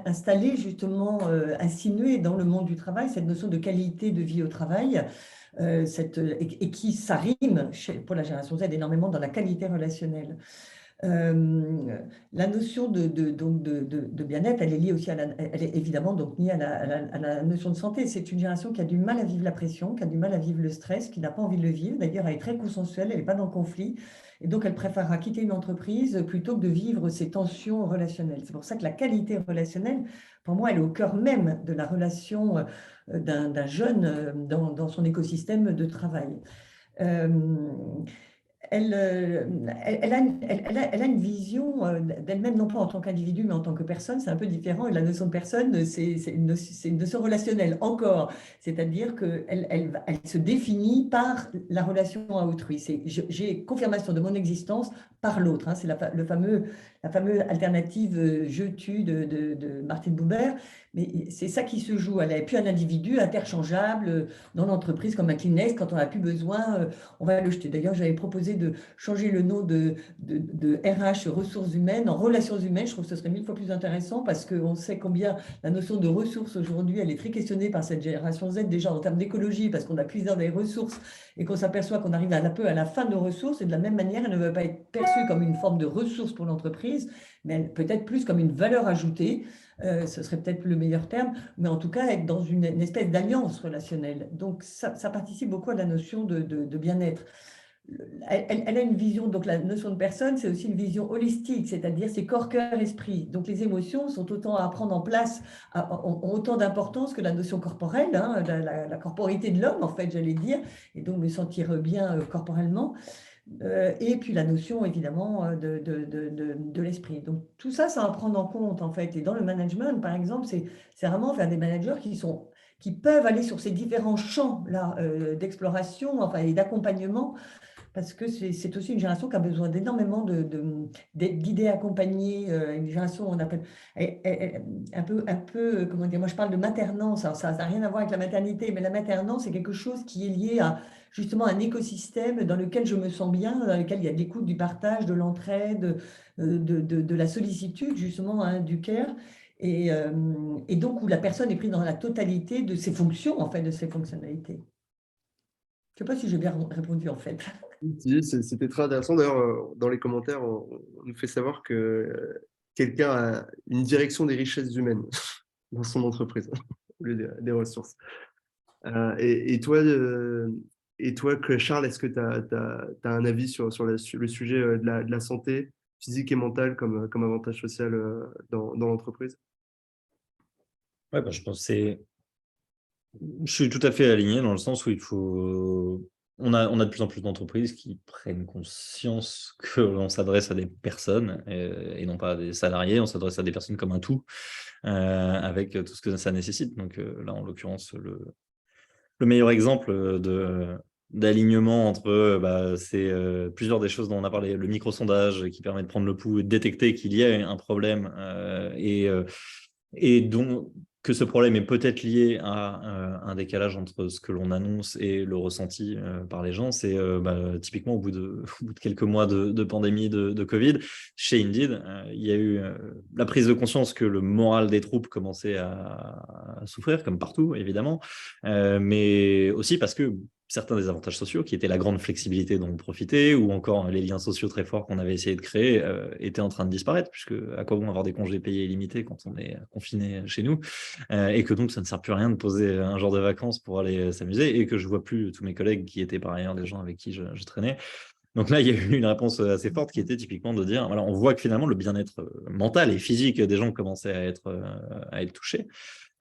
installé justement, insinué dans le monde du travail, cette notion de qualité de vie au travail, et qui s'arrime pour la génération Z énormément dans la qualité relationnelle. La notion de bien-être, elle est liée aussi elle est évidemment donc liée à la notion de santé. C'est une génération qui a du mal à vivre la pression, qui a du mal à vivre le stress, qui n'a pas envie de le vivre. D'ailleurs, elle est très consensuelle, elle n'est pas dans le conflit. Et donc, elle préférera quitter une entreprise plutôt que de vivre ces tensions relationnelles. C'est pour ça que la qualité relationnelle, pour moi, elle est au cœur même de la relation d'un jeune dans son écosystème de travail. Euh, elle a une vision d'elle-même, non pas en tant qu'individu, mais en tant que personne. C'est un peu différent. Et la notion de personne, c'est une notion relationnelle encore. C'est-à-dire qu'elle se définit par la relation à autrui. J'ai confirmation de mon existence par l'autre. Hein. C'est la fameuse alternative je-tu de Martine Buber. Mais c'est ça qui se joue. Elle n'est plus un individu interchangeable dans l'entreprise comme un Kleenex. Quand on n'a plus besoin, on va le jeter. D'ailleurs, j'avais proposé de changer le nom de RH, ressources humaines, en relations humaines. Je trouve que ce serait 1000 fois plus intéressant parce qu'on sait combien la notion de ressources aujourd'hui, elle est très questionnée par cette génération Z, déjà en termes d'écologie, parce qu'on a plus des ressources et qu'on s'aperçoit qu'on arrive un peu à la fin de nos ressources. Et de la même manière, elle ne veut pas être perçue comme une forme de ressource pour l'entreprise, mais peut-être plus comme une valeur ajoutée. Ce serait peut-être le meilleur terme, mais en tout cas être dans une espèce d'alliance relationnelle. Donc ça participe beaucoup à la notion de bien-être. Elle a une vision, donc la notion de personne, c'est aussi une vision holistique, c'est-à-dire c'est corps, cœur, esprit. Donc les émotions sont autant à prendre en place, ont autant d'importance que la notion corporelle, hein, la corporité de l'homme, en fait, j'allais dire, et donc me sentir bien corporellement. Et puis la notion, évidemment, de l'esprit. Donc tout ça, ça à prendre en compte, en fait. Et dans le management, par exemple, c'est vraiment vers des managers qui peuvent aller sur ces différents champs là, d'exploration, enfin, et d'accompagnement, parce que c'est aussi une génération qui a besoin d'énormément d'être guidée, accompagnée, une génération, on appelle, un peu, comment dire, moi je parle de maternance, alors ça n'a rien à voir avec la maternité, mais la maternance, c'est quelque chose qui est lié à justement un écosystème dans lequel je me sens bien, dans lequel il y a de l'écoute, du partage, de l'entraide, de la sollicitude, justement, hein, du care. Et donc où la personne est prise dans la totalité de ses fonctions, en fait, de ses fonctionnalités. Je ne sais pas si j'ai bien répondu, en fait. C'était très intéressant. D'ailleurs, dans les commentaires, on nous fait savoir que quelqu'un a une direction des richesses humaines dans son entreprise, au lieu des ressources. Et toi, Charles, est-ce que tu as un avis sur le sujet de la santé physique et mentale comme avantage social dans l'entreprise? Ouais, bah, je pense que je suis tout à fait aligné dans le sens où il faut on a de plus en plus d'entreprises qui prennent conscience que l'on s'adresse à des personnes et non pas à des salariés. On s'adresse à des personnes comme un tout, avec tout ce que ça nécessite. Donc là, en l'occurrence, le meilleur exemple d'alignement entre c'est plusieurs des choses dont on a parlé, le micro-sondage qui permet de prendre le pouls et de détecter qu'il y a un problème et donc que ce problème est peut-être lié à un décalage entre ce que l'on annonce et le ressenti par les gens. C'est typiquement au bout de quelques mois de pandémie de Covid, chez Indeed, il y a eu la prise de conscience que le moral des troupes commençait à souffrir, comme partout, évidemment, mais aussi parce que certains des avantages sociaux, qui étaient la grande flexibilité dont on profitait, ou encore les liens sociaux très forts qu'on avait essayé de créer, étaient en train de disparaître, puisque à quoi bon avoir des congés payés illimités quand on est confiné chez nous, et que donc ça ne sert plus à rien de poser un jour de vacances pour aller s'amuser, et que je vois plus tous mes collègues qui étaient par ailleurs des gens avec qui je traînais. Donc là, il y a eu une réponse assez forte qui était typiquement de dire, voilà, on voit que finalement le bien-être mental et physique des gens commençait à être touché.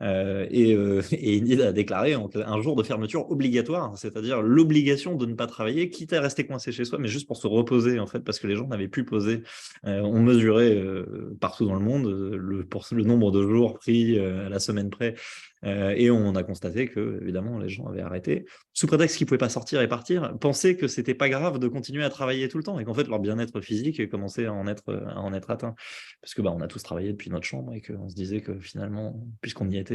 Et Indeed a déclaré un jour de fermeture obligatoire, c'est-à-dire l'obligation de ne pas travailler, quitte à rester coincé chez soi, mais juste pour se reposer, en fait, parce que les gens n'avaient plus posé. On mesurait partout dans le monde le nombre de jours pris à la semaine près, et on a constaté que, évidemment, les gens avaient arrêté, sous prétexte qu'ils ne pouvaient pas sortir et partir, pensaient que c'était pas grave de continuer à travailler tout le temps, et qu'en fait, leur bien-être physique commençait à en être atteint. Parce que on a tous travaillé depuis notre chambre et qu'on se disait que finalement, puisqu'on y était,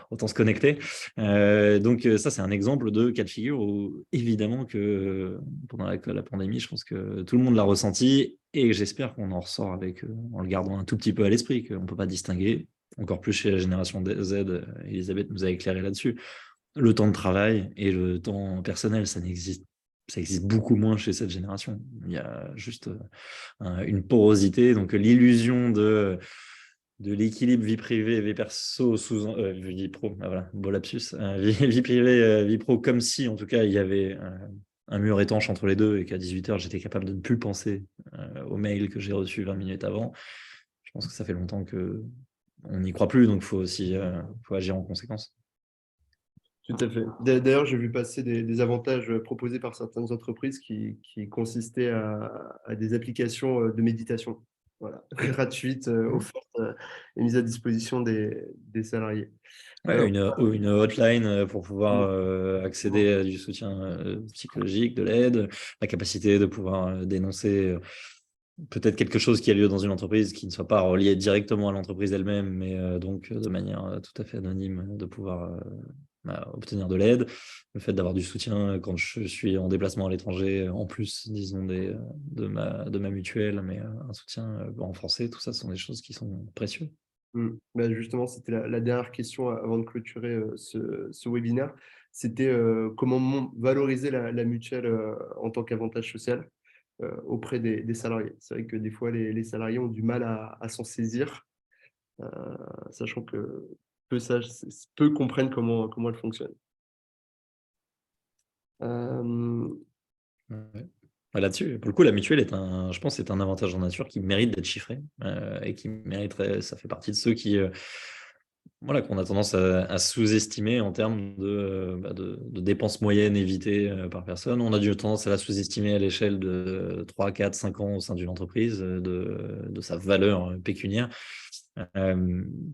autant se connecter. Donc ça, c'est un exemple de cas de figure où évidemment que pendant la pandémie, je pense que tout le monde l'a ressenti et j'espère qu'on en ressort avec, en le gardant un tout petit peu à l'esprit, qu'on ne peut pas distinguer, encore plus chez la génération Z, Elisabeth nous a éclairé là-dessus, le temps de travail et le temps personnel, ça existe beaucoup moins chez cette génération. Il y a juste une porosité, donc l'illusion de l'équilibre vie privée, vie perso, vie pro, voilà, beau lapsus, vie privée, vie pro, comme si en tout cas il y avait un mur étanche entre les deux et qu'à 18h j'étais capable de ne plus penser au mail que j'ai reçu 20 minutes avant. Je pense que ça fait longtemps qu'on n'y croit plus, donc il faut aussi faut agir en conséquence. Tout à fait. D'ailleurs, j'ai vu passer des avantages proposés par certaines entreprises qui consistaient à des applications de méditation, voilà, gratuites, offertes et mises à disposition des salariés. Ouais, une hotline pour pouvoir accéder Mm. à du soutien psychologique, de l'aide, la capacité de pouvoir dénoncer peut-être quelque chose qui a lieu dans une entreprise qui ne soit pas relié directement à l'entreprise elle-même, mais donc de manière tout à fait anonyme, de pouvoir obtenir de l'aide. Le fait d'avoir du soutien quand je suis en déplacement à l'étranger, en plus, disons, de ma mutuelle, mais un soutien renforcé, tout ça, ce sont des choses qui sont précieuses. Justement, c'était la dernière question avant de clôturer ce webinaire. C'était comment valoriser la mutuelle en tant qu'avantage social auprès des salariés. C'est vrai que des fois, les salariés ont du mal à s'en saisir, euh, sachant que peu comprennent comment elle fonctionne. Ouais. Là-dessus, pour le coup, la mutuelle je pense, c'est un avantage en nature qui mérite d'être chiffré et qui mériterait, ça fait partie de ceux qui, voilà, qu'on a tendance à sous-estimer en termes de dépenses moyennes évitées par personne. On a dû tendance à la sous-estimer à l'échelle de 3, 4, 5 ans au sein d'une entreprise, de sa valeur pécuniaire,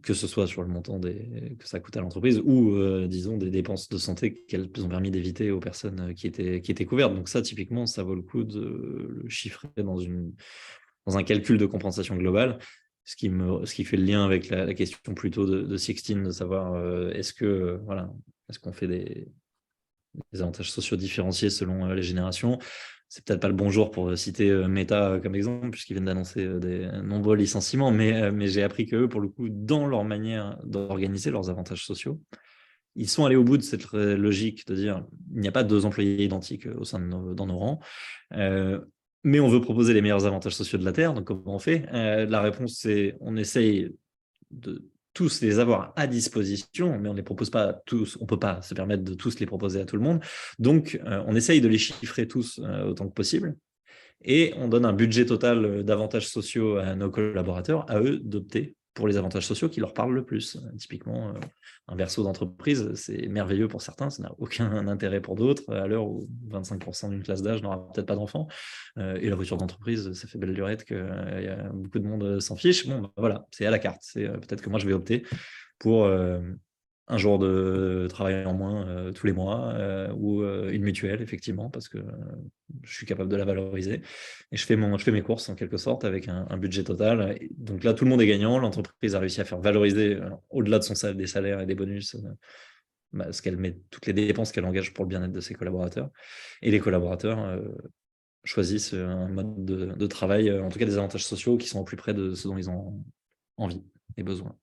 que ce soit sur le montant que ça coûte à l'entreprise ou, disons, des dépenses de santé qu'elles ont permis d'éviter aux personnes qui étaient couvertes. Donc ça, typiquement, ça vaut le coup de le chiffrer dans un calcul de compensation globale. Ce qui fait le lien avec la question plutôt de Sixtine, de savoir est-ce qu'on fait des avantages sociaux différenciés selon les générations. C'est peut-être pas le bon jour pour citer Meta comme exemple, puisqu'ils viennent d'annoncer des nombreux licenciements, mais j'ai appris qu'eux, pour le coup, dans leur manière d'organiser leurs avantages sociaux, ils sont allés au bout de cette logique de dire il n'y a pas deux employés identiques dans nos rangs. Mais on veut proposer les meilleurs avantages sociaux de la Terre, donc comment on fait? La réponse, c'est on essaye de tous les avoir à disposition, mais on ne les propose pas tous, on ne peut pas se permettre de tous les proposer à tout le monde. Donc, on essaye de les chiffrer tous autant que possible, et on donne un budget total d'avantages sociaux à nos collaborateurs, à eux d'opter pour les avantages sociaux qui leur parlent le plus. Typiquement, un berceau d'entreprise, c'est merveilleux pour certains, ça n'a aucun intérêt pour d'autres, à l'heure où 25% d'une classe d'âge n'aura peut-être pas d'enfants. Et la voiture d'entreprise, ça fait belle lurette que beaucoup de monde s'en fiche. Bon, bah, voilà, c'est à la carte. Peut-être que moi, je vais opter pour un jour de travail en moins tous les mois ou une mutuelle, effectivement, parce que je suis capable de la valoriser. Et je fais mes courses en quelque sorte avec un budget total. Et donc là, tout le monde est gagnant. L'entreprise a réussi à faire valoriser, au-delà de son salaire, des salaires et des bonus, parce qu'elle met toutes les dépenses qu'elle engage pour le bien-être de ses collaborateurs. Et les collaborateurs choisissent un mode de travail, en tout cas des avantages sociaux qui sont au plus près de ce dont ils ont envie et besoin.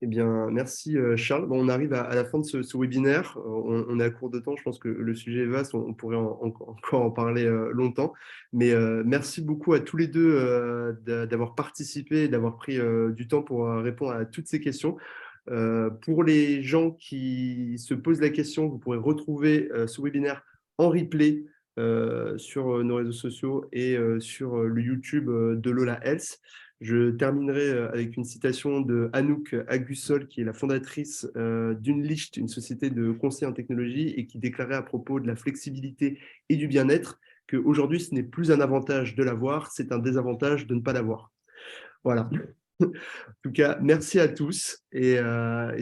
Eh bien, merci Charles. Bon, on arrive à la fin de ce webinaire. On est à court de temps. Je pense que le sujet est vaste. On pourrait encore en parler longtemps. Mais merci beaucoup à tous les deux d'avoir participé et d'avoir pris du temps pour répondre à toutes ces questions. Pour les gens qui se posent la question, vous pourrez retrouver ce webinaire en replay sur nos réseaux sociaux et sur le YouTube de Lola Health. Je terminerai avec une citation de Anouk Agussol, qui est la fondatrice d'Unleashed, une société de conseil en technologie, et qui déclarait à propos de la flexibilité et du bien-être qu'aujourd'hui, ce n'est plus un avantage de l'avoir, c'est un désavantage de ne pas l'avoir. Voilà. En tout cas, merci à tous. Et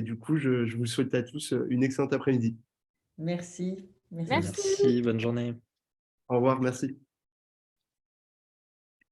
du coup, je vous souhaite à tous une excellente après-midi. Merci. Merci, bonne journée. Au revoir, merci.